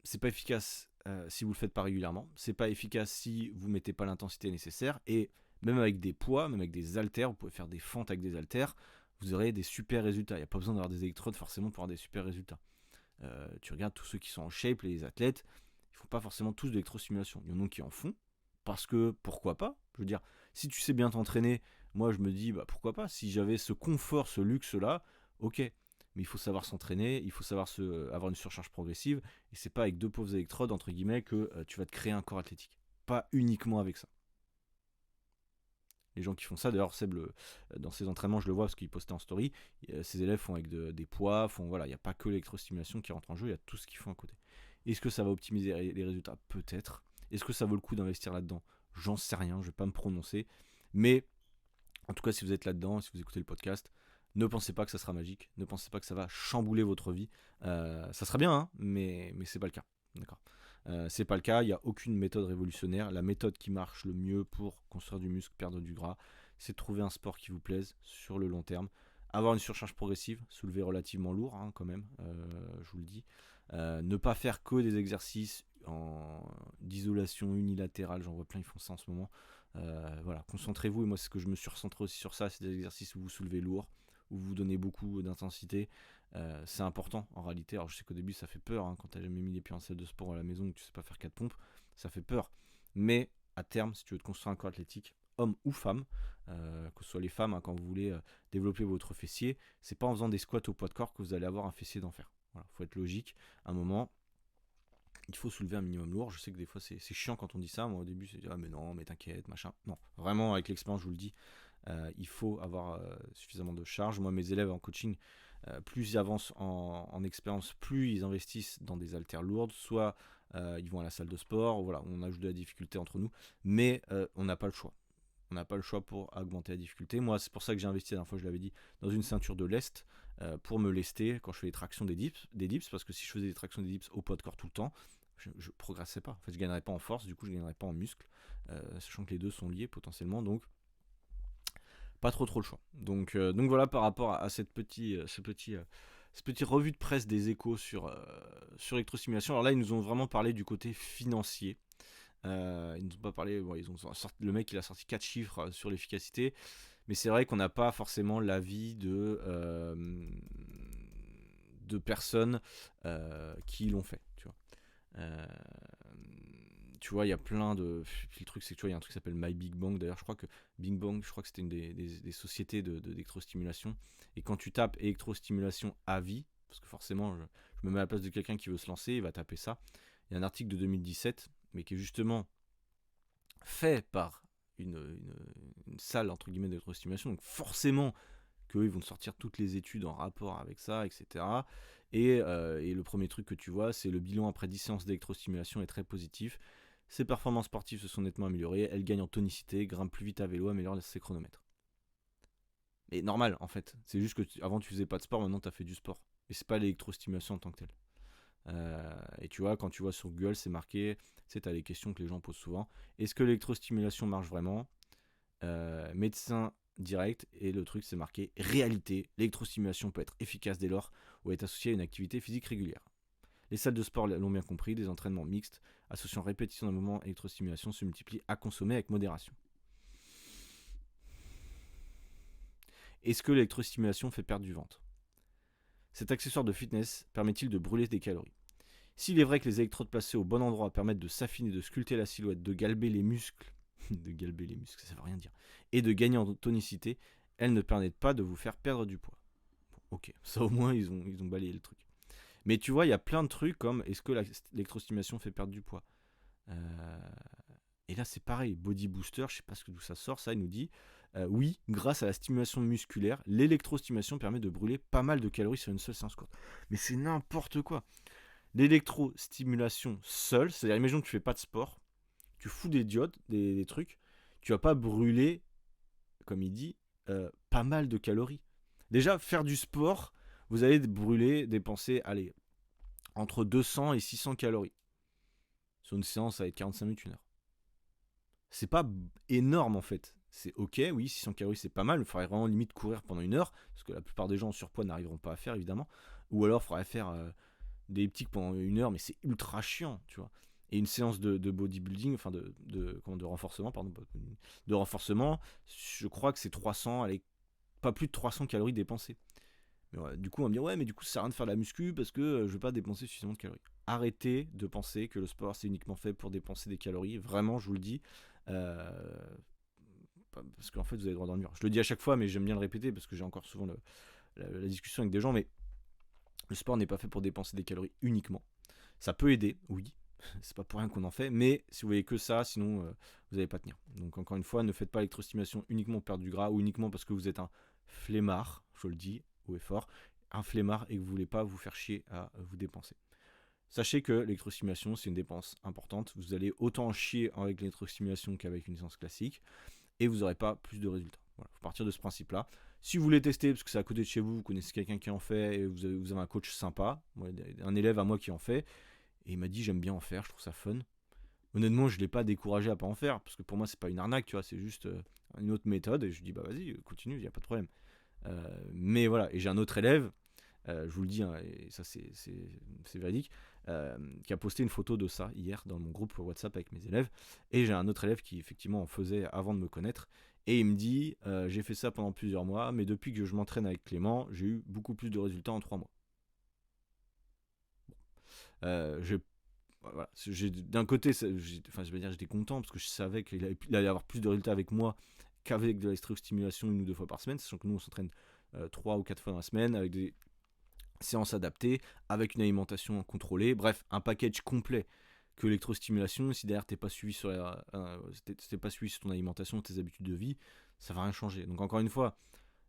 c'est pas efficace si vous le faites pas régulièrement, c'est pas efficace si vous mettez pas l'intensité nécessaire, et Même avec des poids, même avec des haltères, vous pouvez faire des fentes avec des haltères, vous aurez des super résultats. Il n'y a pas besoin d'avoir des électrodes forcément pour avoir des super résultats. Tu regardes tous ceux qui sont en shape, les athlètes, ils font pas forcément tous d'électrostimulation. Il y en a qui en font, parce que pourquoi pas. Je veux dire, si tu sais bien t'entraîner, moi je me dis pourquoi pas. Si j'avais ce confort, ce luxe là, ok. Mais il faut savoir s'entraîner, il faut savoir avoir une surcharge progressive, et c'est pas avec deux pauvres électrodes entre guillemets que tu vas te créer un corps athlétique. Pas uniquement avec ça. Les gens qui font ça, d'ailleurs Seb, dans ses entraînements je le vois parce qu'il postait en story, ses élèves font avec des poids, il n'y a pas que l'électrostimulation qui rentre en jeu, il y a tout ce qu'ils font à côté. Est-ce que ça va optimiser les résultats? Peut-être. Est-ce que ça vaut le coup d'investir là-dedans? J'en sais rien, je ne vais pas me prononcer. Mais en tout cas, si vous êtes là-dedans, si vous écoutez le podcast, ne pensez pas que ça sera magique, ne pensez pas que ça va chambouler votre vie. Ça sera bien, hein, mais c'est pas le cas. D'accord. C'est pas le cas, il n'y a aucune méthode révolutionnaire. La méthode qui marche le mieux pour construire du muscle, perdre du gras, c'est de trouver un sport qui vous plaise sur le long terme. Avoir une surcharge progressive, soulever relativement lourd hein, quand même, je vous le dis. Ne pas faire que des exercices d'isolation unilatérale, j'en vois plein, ils font ça en ce moment. Voilà, concentrez-vous, et moi c'est ce que je me suis recentré aussi sur ça, c'est des exercices où vous soulevez lourd, où vous donnez beaucoup d'intensité. C'est important en réalité. Alors je sais qu'au début ça fait peur hein, quand t'as jamais mis les pieds en salle de sport à la maison et que tu sais pas faire 4 pompes, ça fait peur. Mais à terme, si tu veux te construire un corps athlétique, homme ou femme, que ce soit les femmes hein, quand vous voulez développer votre fessier, c'est pas en faisant des squats au poids de corps que vous allez avoir un fessier d'enfer. Voilà, faut être logique. À un moment, il faut soulever un minimum lourd. Je sais que des fois c'est chiant quand on dit ça. Moi au début c'est ah mais non, mais t'inquiète, machin. Non, vraiment avec l'expérience je vous le dis, il faut avoir suffisamment de charge. Moi mes élèves en coaching, plus ils avancent en expérience, plus ils investissent dans des haltères lourdes, soit ils vont à la salle de sport, voilà, on ajoute de la difficulté entre nous, mais on n'a pas le choix. On n'a pas le choix pour augmenter la difficulté. Moi, c'est pour ça que j'ai investi, la dernière fois, je l'avais dit, dans une ceinture de lest pour me lester quand je fais les tractions des dips, parce que si je faisais des tractions des dips au poids de corps tout le temps, je progressais pas. En fait, je gagnerais pas en force, du coup, je gagnerais pas en muscle, sachant que les deux sont liés potentiellement, donc pas trop le choix. Donc voilà par rapport à cette petite revue de presse des Échos sur l'électrostimulation. Alors là, ils nous ont vraiment parlé du côté financier. Ils nous ont pas parlé. Bon, le mec, il a sorti 4 chiffres sur l'efficacité, mais c'est vrai qu'on n'a pas forcément l'avis de personnes qui l'ont fait. Tu vois, il y a plein de. Puis le truc, c'est que tu vois, il y a un truc qui s'appelle My Big Bang. D'ailleurs, je crois que Big Bang, je crois que c'était une des sociétés d'électrostimulation. Et quand tu tapes électrostimulation à vie, parce que forcément, je me mets à la place de quelqu'un qui veut se lancer, il va taper ça. Il y a un article de 2017, mais qui est justement fait par une salle, entre guillemets, d'électrostimulation. Donc forcément, qu'eux, ils vont te sortir toutes les études en rapport avec ça, etc. Et le premier truc que tu vois, c'est le bilan après 10 séances d'électrostimulation est très positif. Ses performances sportives se sont nettement améliorées, elle gagne en tonicité, grimpe plus vite à vélo, améliore ses chronomètres. Mais normal en fait, c'est juste que avant tu faisais pas de sport, maintenant tu as fait du sport. Et c'est pas l'électrostimulation en tant que telle. Et tu vois, quand tu vois sur Google, c'est marqué, tu sais, t'as les questions que les gens posent souvent. Est-ce que l'électrostimulation marche vraiment? Médecin direct, et le truc c'est marqué réalité, l'électrostimulation peut être efficace dès lors où elle est associée à une activité physique régulière. Les salles de sport l'ont bien compris, des entraînements mixtes associant répétition d'un mouvement et électrostimulation se multiplient à consommer avec modération. Est-ce que l'électrostimulation fait perdre du ventre? Cet accessoire de fitness permet-il de brûler des calories? S'il est vrai que les électrodes placées au bon endroit permettent de s'affiner, de sculpter la silhouette, de galber les muscles, ça veut rien dire, et de gagner en tonicité, elles ne permettent pas de vous faire perdre du poids. Bon, ok, ça au moins ils ont balayé le truc. Mais tu vois, il y a plein de trucs comme est-ce que l'électrostimulation fait perdre du poids? Et là c'est pareil, Body Booster, je sais pas d'où ça sort, ça il nous dit oui, grâce à la stimulation musculaire, l'électrostimulation permet de brûler pas mal de calories sur une seule séance courte. Mais c'est n'importe quoi. L'électrostimulation seule, c'est-à-dire imagine que tu fais pas de sport, tu fous des diodes, des trucs, tu vas pas brûler, comme il dit, pas mal de calories. Déjà, faire du sport, vous allez brûler, dépenser, allez, entre 200 et 600 calories. Sur une séance, ça va être 45 minutes, 1 heure. C'est pas énorme en fait. C'est ok, oui, 600 calories c'est pas mal, il faudrait vraiment limite courir pendant 1 heure, parce que la plupart des gens en surpoids n'arriveront pas à faire évidemment. Ou alors il faudrait faire des elliptiques pendant 1 heure, mais c'est ultra chiant, tu vois. Et une séance de bodybuilding, enfin de renforcement, pardon, de renforcement, je crois que c'est 300, allez, pas plus de 300 calories dépensées. Mais ouais, du coup, on va me dire, ouais, mais du coup, ça sert à rien de faire de la muscu parce que je vais pas dépenser suffisamment de calories. Arrêtez de penser que le sport, c'est uniquement fait pour dépenser des calories. Vraiment, je vous le dis. Euh, Parce qu'en fait, vous avez droit dans le mur. Je le dis à chaque fois, mais j'aime bien le répéter parce que j'ai encore souvent la discussion avec des gens. Mais le sport n'est pas fait pour dépenser des calories uniquement. Ça peut aider, oui. C'est pas pour rien qu'on en fait, mais si vous voyez que ça, sinon vous n'allez pas tenir. Donc encore une fois, ne faites pas l'électrostimulation uniquement pour perdre du gras ou uniquement parce que vous êtes un flemmard, je le dis haut et fort, un flemmard et que vous voulez pas vous faire chier à vous dépenser. Sachez que l'électrostimulation, c'est une dépense importante. Vous allez autant en chier avec l'électrostimulation qu'avec une séance classique et vous n'aurez pas plus de résultats. Voilà, faut partir de ce principe-là. Si vous voulez tester, parce que c'est à côté de chez vous, vous connaissez quelqu'un qui en fait et vous avez un coach sympa, un élève à moi qui en fait, et il m'a dit j'aime bien en faire, je trouve ça fun. Honnêtement, je ne l'ai pas découragé à pas en faire, parce que pour moi, c'est pas une arnaque, tu vois, c'est juste une autre méthode, et je lui dis bah vas-y, continue, il n'y a pas de problème. Mais voilà, et j'ai un autre élève, je vous le dis, hein, et ça c'est véridique, qui a posté une photo de ça hier dans mon groupe WhatsApp avec mes élèves, et j'ai un autre élève qui effectivement en faisait avant de me connaître, et il me dit j'ai fait ça pendant plusieurs mois, mais depuis que je m'entraîne avec Clément, j'ai eu beaucoup plus de résultats en 3 mois. Voilà, d'un côté, je vais dire, j'étais content parce que je savais qu'il allait avoir plus de résultats avec moi qu'avec de l'électrostimulation 1 ou 2 fois par semaine, sachant que nous on s'entraîne 3 ou 4 fois dans la semaine avec des séances adaptées, avec une alimentation contrôlée, bref, un package complet que l'électrostimulation. Si derrière t'es pas suivi sur pas suivi sur ton alimentation, tes habitudes de vie, ça va rien changer. Donc encore une fois,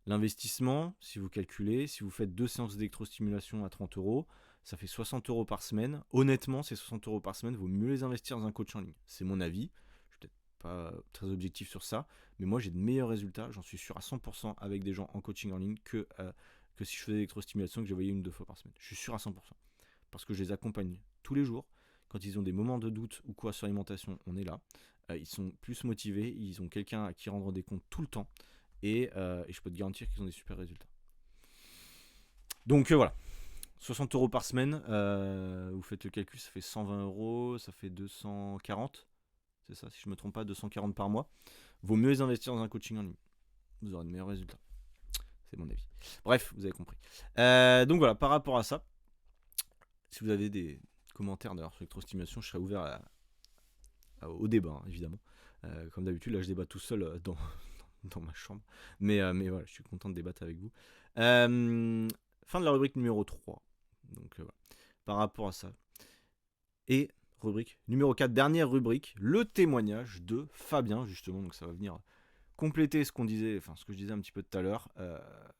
l'investissement, si vous calculez, si vous faites 2 séances d'électrostimulation à 30 €, ça fait 60 € par semaine. Honnêtement, ces 60 € par semaine, il vaut mieux les investir dans un coach en ligne. C'est mon avis. Je suis peut-être pas très objectif sur ça, mais moi j'ai de meilleurs résultats, j'en suis sûr à 100% avec des gens en coaching en ligne que si je faisais l'électrostimulation que je voyais 1 ou 2 fois par semaine. Je suis sûr à 100%. Parce que je les accompagne tous les jours. Quand ils ont des moments de doute ou quoi sur l'alimentation, on est là. Ils sont plus motivés, ils ont quelqu'un à qui rendre des comptes tout le temps. Et je peux te garantir qu'ils ont des super résultats. Donc voilà, 60 € par semaine, vous faites le calcul, ça fait 120 €, ça fait 240, c'est ça, si je ne me trompe pas, 240 par mois. Vaut mieux les investir dans un coaching en ligne. Vous aurez de meilleurs résultats. C'est mon avis. Bref, vous avez compris. Donc voilà, par rapport à ça, si vous avez des commentaires d'ailleurs sur l'électrostimulation, je serai ouvert au débat, hein, évidemment. Comme d'habitude, là je débat tout seul dans ma chambre. Mais voilà, je suis content de débattre avec vous. Fin de la rubrique numéro 3. Donc voilà, par rapport à ça. Et rubrique numéro 4, dernière rubrique, le témoignage de Fabien, justement. Donc ça va venir compléter ce qu'on disait, enfin ce que je disais un petit peu tout à l'heure.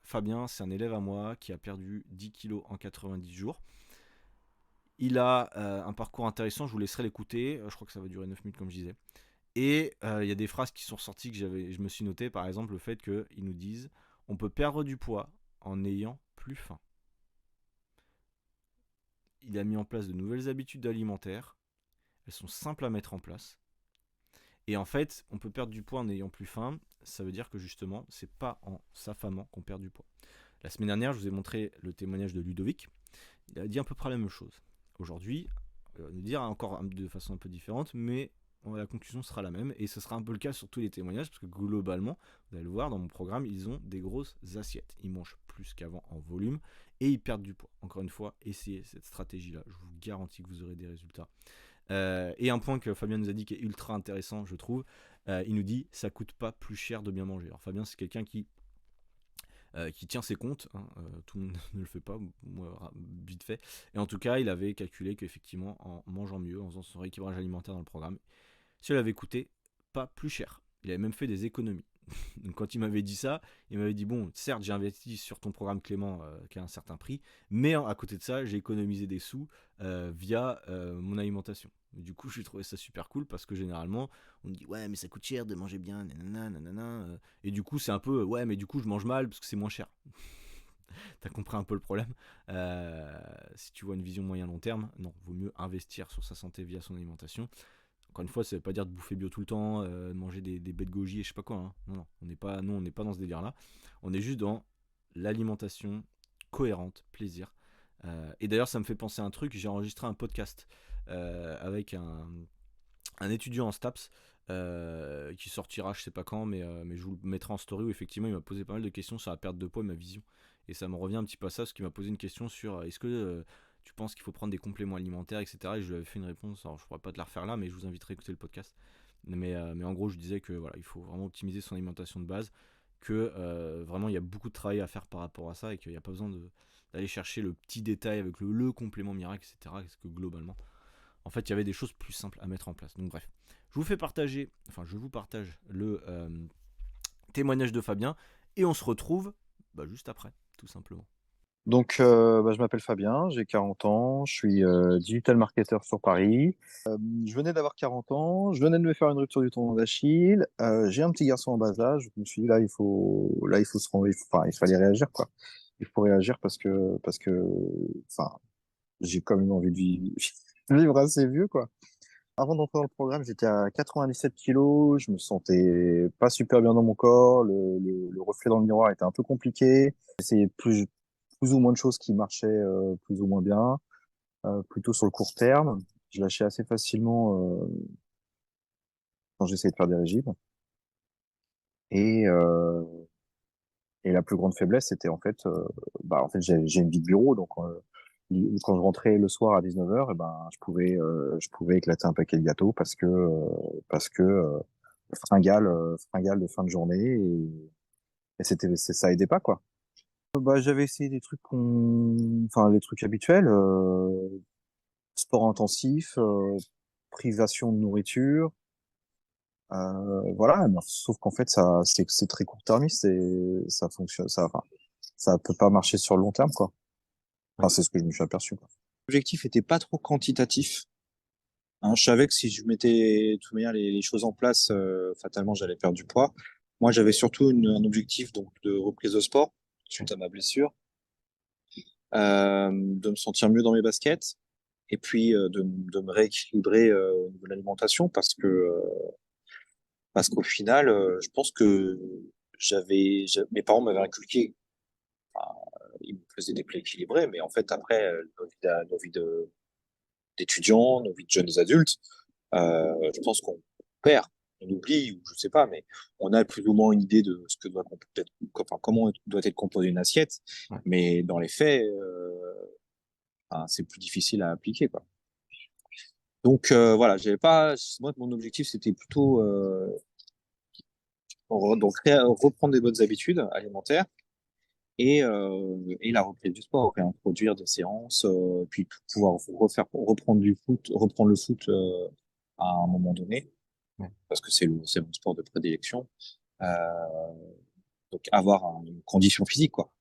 Fabien, c'est un élève à moi qui a perdu 10 kilos en 90 jours. Il a un parcours intéressant, je vous laisserai l'écouter. Je crois que ça va durer 9 minutes comme je disais. Et il y a des phrases qui sont sorties que je me suis noté, par exemple le fait qu'ils nous disent on peut perdre du poids en ayant plus faim. Il a mis en place de nouvelles habitudes alimentaires, elles sont simples à mettre en place. Et en fait, on peut perdre du poids en n'ayant plus faim, ça veut dire que justement, c'est pas en s'affamant qu'on perd du poids. La semaine dernière, je vous ai montré le témoignage de Ludovic, il a dit à peu près la même chose. Aujourd'hui, il va nous dire encore de façon un peu différente, mais la conclusion sera la même, et ce sera un peu le cas sur tous les témoignages, parce que globalement, vous allez le voir, dans mon programme, ils ont des grosses assiettes. Ils mangent plus qu'avant en volume, et ils perdent du poids. Encore une fois, essayez cette stratégie-là, je vous garantis que vous aurez des résultats. Et un point que Fabien nous a dit qui est ultra intéressant, je trouve, il nous dit, ça coûte pas plus cher de bien manger. Alors Fabien, c'est quelqu'un qui tient ses comptes, hein, tout le monde ne le fait pas, moi vite fait, et en tout cas il avait calculé qu'effectivement en mangeant mieux, en faisant son rééquilibrage alimentaire dans le programme, cela avait coûté pas plus cher, il avait même fait des économies. Donc quand il m'avait dit ça, il m'avait dit bon, certes j'ai investi sur ton programme Clément qui a un certain prix, mais à côté de ça j'ai économisé des sous via mon alimentation. Et du coup j'ai trouvé ça super cool parce que généralement on me dit ouais mais ça coûte cher de manger bien, nanana, nanana, et du coup c'est un peu ouais mais du coup je mange mal parce que c'est moins cher. T'as compris un peu le problème. Si tu vois une vision moyen long terme, non, vaut mieux investir sur sa santé via son alimentation. Encore une fois, ça veut pas dire de bouffer bio tout le temps, de manger des baies de goji et je sais pas quoi. Hein. Non, on n'est pas dans ce délire-là. On est juste dans l'alimentation cohérente, plaisir. Et d'ailleurs, ça me fait penser à un truc. J'ai enregistré un podcast avec un étudiant en STAPS qui sortira je sais pas quand, mais je vous le mettrai en story où effectivement il m'a posé pas mal de questions sur la perte de poids et ma vision. Et ça me revient un petit peu à ça, parce qu'il m'a posé une question sur est-ce que tu penses qu'il faut prendre des compléments alimentaires, etc. Et je lui avais fait une réponse, alors je pourrais pas te la refaire là, mais je vous inviterai à écouter le podcast. Mais en gros, je disais que voilà, il faut vraiment optimiser son alimentation de base, que vraiment il y a beaucoup de travail à faire par rapport à ça, et qu'il n'y a pas besoin d'aller chercher le petit détail avec le complément miracle, etc. Parce que globalement, en fait, il y avait des choses plus simples à mettre en place. Donc bref, je vous partage le témoignage de Fabien, et on se retrouve juste après, tout simplement. Donc, je m'appelle Fabien, j'ai 40 ans, je suis digital marketer sur Paris. Je venais d'avoir 40 ans, je venais de me faire une rupture du tendon d'Achille. J'ai un petit garçon en bas âge. Je me suis dit, là, il faut se rendre, enfin, il fallait réagir, quoi. Il faut réagir enfin, j'ai quand même envie de vivre assez vieux, quoi. Avant d'entrer dans le programme, j'étais à 97 kilos, je me sentais pas super bien dans mon corps, le reflet dans le miroir était un peu compliqué. J'essayais plus ou moins de choses qui marchaient plus ou moins bien, plutôt sur le court terme. Je lâchais assez facilement quand j'essayais de faire des régimes. Et, euh, et la plus grande faiblesse, c'était en fait, j'ai une vie de bureau, donc quand je rentrais le soir à 19h, je pouvais éclater un paquet de gâteaux parce que fringale de fin de journée et ça aidait pas, quoi. J'avais essayé les trucs habituels, sport intensif, privation de nourriture, voilà. Mais sauf qu'en fait, c'est très court-termiste et ça fonctionne, enfin, ça peut pas marcher sur le long terme, quoi. Enfin, c'est ce que je me suis aperçu, quoi. L'objectif était pas trop quantitatif. Hein, je savais que si je mettais de toute manière les choses en place, fatalement, j'allais perdre du poids. Moi, j'avais surtout un objectif donc de reprise de sport suite à ma blessure, de me sentir mieux dans mes baskets et puis de me rééquilibrer au niveau de l'alimentation parce qu'au final, je pense que mes parents m'avaient inculqué, enfin, ils me faisaient des plats équilibrés, mais en fait après nos vies d'étudiants, nos vies de jeunes adultes, je pense qu'on perd, on oublie ou je sais pas, mais on a plus ou moins une idée de ce que enfin, comment doit être composée une assiette, Ouais. mais dans les faits, enfin, c'est plus difficile à appliquer, quoi. Donc voilà, j'avais pas, moi mon objectif c'était plutôt reprendre des bonnes habitudes alimentaires et la reprise du sport, réintroduire des séances, puis pouvoir reprendre du foot, reprendre le foot à un moment donné, Ouais. parce que c'est mon sport de prédilection. Euh, donc avoir une condition physique, quoi.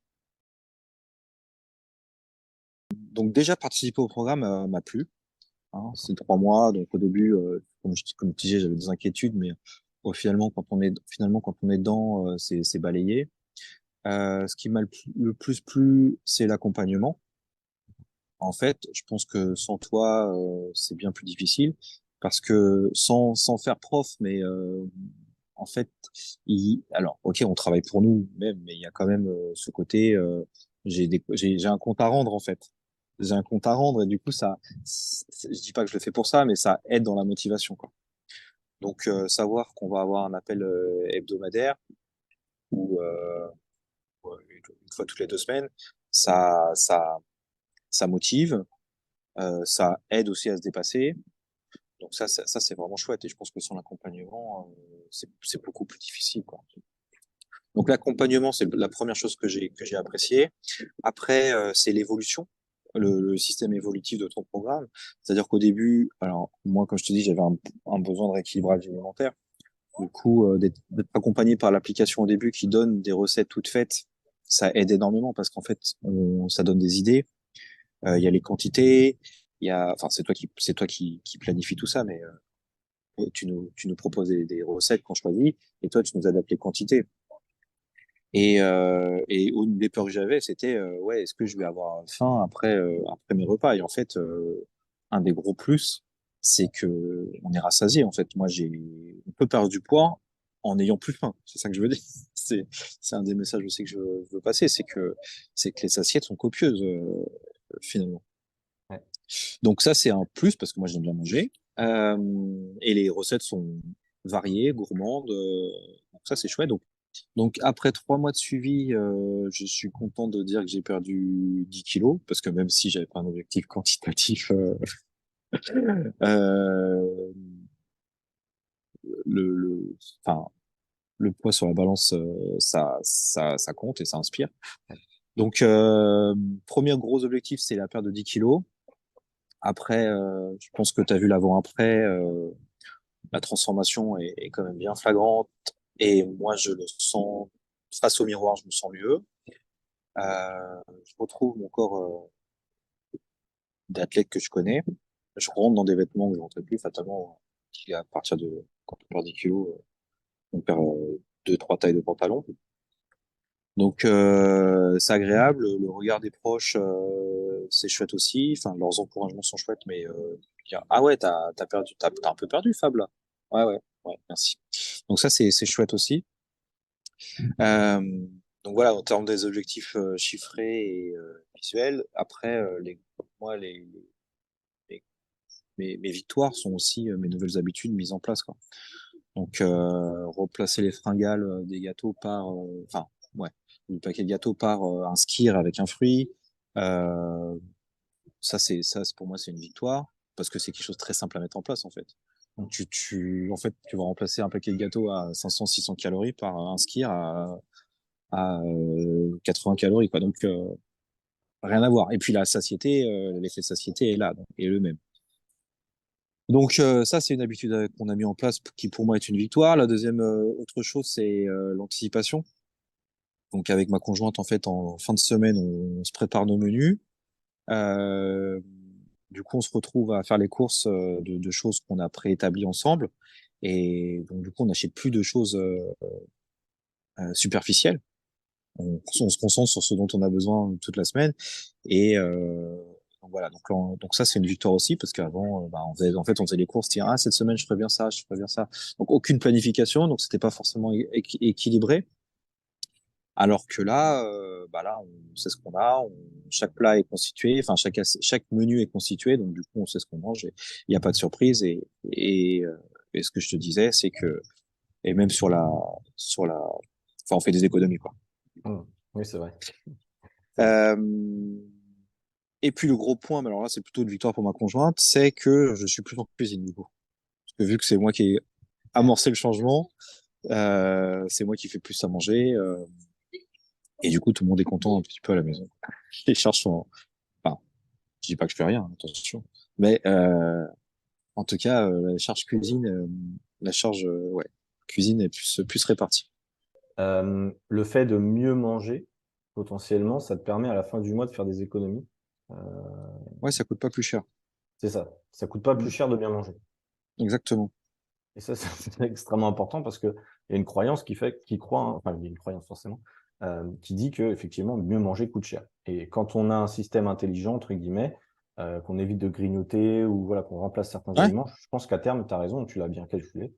Donc déjà participer au programme m'a plu. Hein, c'est 3 mois, donc au début, comme je disais, j'avais des inquiétudes, mais finalement quand on est dedans, c'est balayé. Ce qui m'a le plus plu, c'est l'accompagnement. En fait, je pense que sans toi, c'est bien plus difficile parce que sans faire prof, mais en fait, alors, ok, on travaille pour nous même, mais il y a quand même ce côté, j'ai un compte à rendre en fait. J'ai un compte à rendre et du coup, je dis pas que je le fais pour ça, mais ça aide dans la motivation, quoi. Donc, savoir qu'on va avoir un appel hebdomadaire ou une fois toutes les 2 semaines, ça, ça, ça motive, ça aide aussi à se dépasser. Donc ça c'est vraiment chouette et je pense que sans l'accompagnement, c'est beaucoup plus difficile, quoi. Donc l'accompagnement, c'est la première chose que j'ai appréciée. Après, c'est l'évolution, le système évolutif de ton programme. C'est-à-dire qu'au début, alors moi, comme je te dis, j'avais un besoin de rééquilibrage alimentaire. Du coup, d'être accompagné par l'application au début qui donne des recettes toutes faites, ça aide énormément parce qu'en fait, ça donne des idées. Il y a les quantités, enfin, c'est toi qui planifie tout ça, mais tu nous proposes des recettes qu'on choisit et toi, tu nous adaptes les quantités. Et une des peurs que j'avais, c'était, ouais, est-ce que je vais avoir faim après mes repas? Et en fait, un des gros plus, c'est que on est rassasié. En fait, on peut perdre du poids en n'ayant plus faim. C'est ça que je veux dire. C'est un des messages aussi que je veux passer, c'est que les assiettes sont copieuses finalement. Ouais. Donc ça, c'est un plus parce que moi, j'aime bien manger. Et les recettes sont variées, gourmandes. Donc ça, c'est chouette. Donc après 3 mois de suivi, je suis content de dire que j'ai perdu 10 kilos parce que même si j'avais pas un objectif quantitatif, euh, le, enfin, le poids sur la balance, ça compte et ça inspire. Donc, premier gros objectif, c'est la perte de 10 kilos. Après, je pense que tu as vu l'avant-après. La transformation est quand même bien flagrante. Et moi, je le sens face au miroir, je me sens mieux. Je retrouve mon corps d'athlète que je connais. Je rentre dans des vêtements que je rentrais plus fatalement. À partir de quand on perd 10 kilos, on perd 2, 3 tailles de pantalon. Donc c'est agréable. Le regard des proches, c'est chouette aussi. Enfin, leurs encouragements sont chouettes, mais dire, ah ouais, t'as perdu, t'as un peu perdu, Fab là. Ouais, ouais, ouais, merci. Donc ça, c'est chouette aussi. Euh, donc voilà, en termes des objectifs chiffrés et visuels. Après, moi, les- mes victoires sont aussi mes nouvelles habitudes mises en place, quoi. Donc replacer les fringales des gâteaux par, enfin, ouais, le paquet de gâteaux par un skyr avec un fruit. Euh, pour moi, c'est une victoire parce que c'est quelque chose de très simple à mettre en place en fait. Donc en fait, tu vas remplacer un paquet de gâteaux à 500-600 calories par un skyr à 80 calories, quoi. Donc, rien à voir. Et puis la satiété, l'effet de satiété est là, donc, est le même. Donc, ça, c'est une habitude qu'on a mis en place qui, pour moi, est une victoire. La deuxième, autre chose, c'est l'anticipation. Donc, avec ma conjointe, en fait, en fin de semaine, on se prépare nos menus. Euh, du coup, on se retrouve à faire les courses de choses qu'on a préétablies ensemble. Et donc, du coup, on n'achète plus de choses superficielles. On se concentre sur ce dont on a besoin toute la semaine. Et donc voilà, donc ça c'est une victoire aussi parce qu'avant, bah, en fait, on faisait les courses, dire ah cette semaine je ferais bien ça, je ferais bien ça. Donc aucune planification, donc c'était pas forcément équilibré. Alors que là, bah là, on sait ce qu'on a, chaque plat est constitué, enfin chaque menu est constitué, donc du coup on sait ce qu'on mange, et il n'y a pas de surprise. Et ce que je te disais, c'est que et même enfin on fait des économies quoi. Mm. Oui, c'est vrai. C'est vrai. Euh, Et puis le gros point, mais alors là c'est plutôt une victoire pour ma conjointe, c'est que je suis plus en cuisine du coup. Parce que vu que c'est moi qui ai amorcé le changement, c'est moi qui fais plus à manger. Et du coup tout le monde est content un petit peu à la maison. Les charges sont... Enfin, je dis pas que je fais rien, attention. Mais en tout cas, la charge ouais, cuisine est plus répartie. Le fait de mieux manger, potentiellement, ça te permet à la fin du mois de faire des économies. Euh, Ouais, ça coûte pas plus cher. c'est ça. Ça coûte pas plus Mm. cher de bien manger. Exactement. Et ça, c'est extrêmement important parce qu'il y a une croyance qui croit, hein, enfin, il y a une croyance forcément, qui dit que effectivement mieux manger coûte cher. Et quand on a un système intelligent, entre guillemets, qu'on évite de grignoter ou voilà, qu'on remplace certains Ouais, aliments, je pense qu'à terme, tu as raison, tu l'as bien calculé,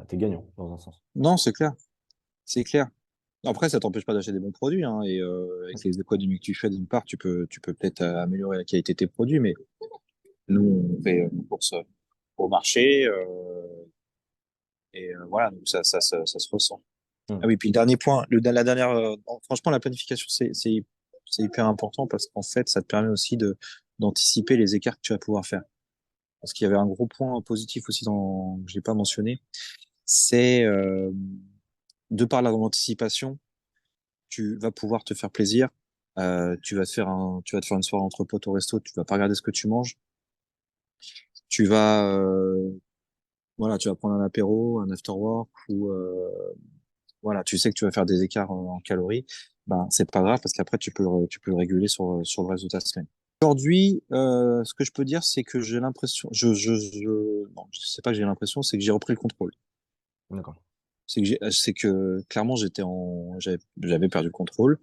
tu es gagnant dans un sens. non, c'est clair. C'est clair. Après, ça t'empêche pas d'acheter des bons produits, hein, et avec les économies que tu fais d'une part, tu peux peut-être améliorer la qualité de tes produits, mais nous, on fait une course au marché, et voilà, donc ça se ressent. Ah Mm. oui, puis le dernier point, la dernière, franchement, la planification, c'est hyper important parce qu'en fait, ça te permet aussi d'anticiper les écarts que tu vas pouvoir faire. Parce qu'il y avait un gros point positif aussi que j'ai pas mentionné, c'est de par l'anticipation, tu vas pouvoir te faire plaisir. Tu vas te faire une soirée entre potes au resto, tu vas pas regarder ce que tu manges. Tu vas, voilà, tu vas prendre un apéro, un after work ou voilà, tu sais que tu vas faire des écarts en calories. Ben, c'est pas grave parce qu'après tu peux le réguler sur le reste de ta semaine. Aujourd'hui, ce que je peux dire, c'est que j'ai l'impression, non, je sais pas que j'ai l'impression, c'est que j'ai repris le contrôle. D'accord. C'est que clairement j'avais perdu le contrôle.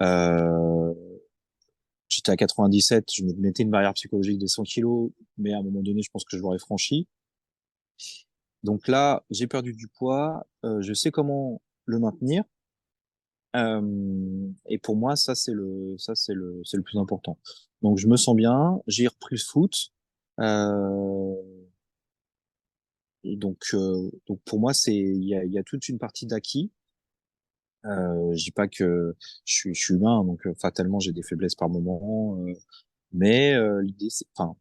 Euh, J'étais à 97, je me mettais une barrière psychologique des 100 kilos, mais à un moment donné, je pense que je l'aurais franchi. Donc là, j'ai perdu du poids, je sais comment le maintenir, et pour moi, ça c'est le plus important. Donc je me sens bien, j'ai repris le foot. Euh, donc pour moi, il y a toute une partie d'acquis. Je dis pas que je suis humain, donc fatalement j'ai des faiblesses par moment. Mais l'idée, enfin,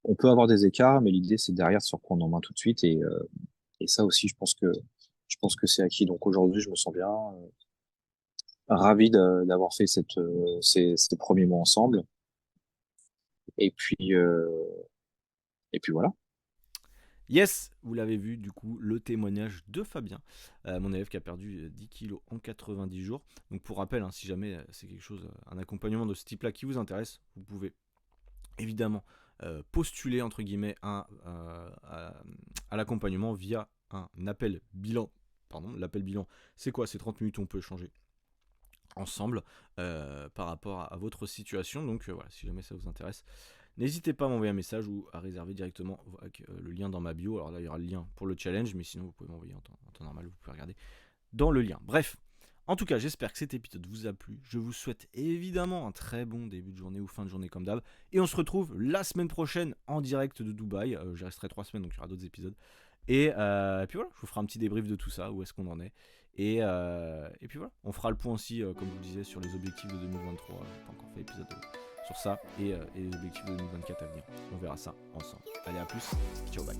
on peut avoir des écarts, mais l'idée c'est derrière de se reprendre en main tout de suite. Et ça aussi, je pense que c'est acquis. Donc aujourd'hui, je me sens bien, ravi d'avoir fait ces premiers mois ensemble. Et puis, euh, et puis voilà. Yes, vous l'avez vu, du coup, le témoignage de Fabien, mon élève qui a perdu 10 kilos en 90 jours. Donc pour rappel, hein, si jamais c'est quelque chose, un accompagnement de ce type-là qui vous intéresse, vous pouvez évidemment postuler, entre guillemets, à l'accompagnement via un appel bilan. Pardon, l'appel bilan, c'est quoi? C'est 30 minutes, on peut échanger ensemble par rapport à votre situation. Donc voilà, si jamais ça vous intéresse, n'hésitez pas à m'envoyer un message ou à réserver directement avec le lien dans ma bio. Alors là, il y aura le lien pour le challenge, mais sinon, vous pouvez m'envoyer en temps normal, vous pouvez regarder dans le lien. Bref, en tout cas, j'espère que cet épisode vous a plu. Je vous souhaite évidemment un très bon début de journée ou fin de journée comme d'hab. Et on se retrouve la semaine prochaine en direct de Dubaï. J'y resterai 3 semaines, donc il y aura d'autres épisodes. Et puis voilà, je vous ferai un petit débrief de tout ça, où est-ce qu'on en est. Et puis voilà, on fera le point aussi, comme je vous le disais, sur les objectifs de 2023. J'ai pas encore fait épisode sur ça et les objectifs de 2024 à venir. On verra ça ensemble. Allez, à plus. Ciao, bye.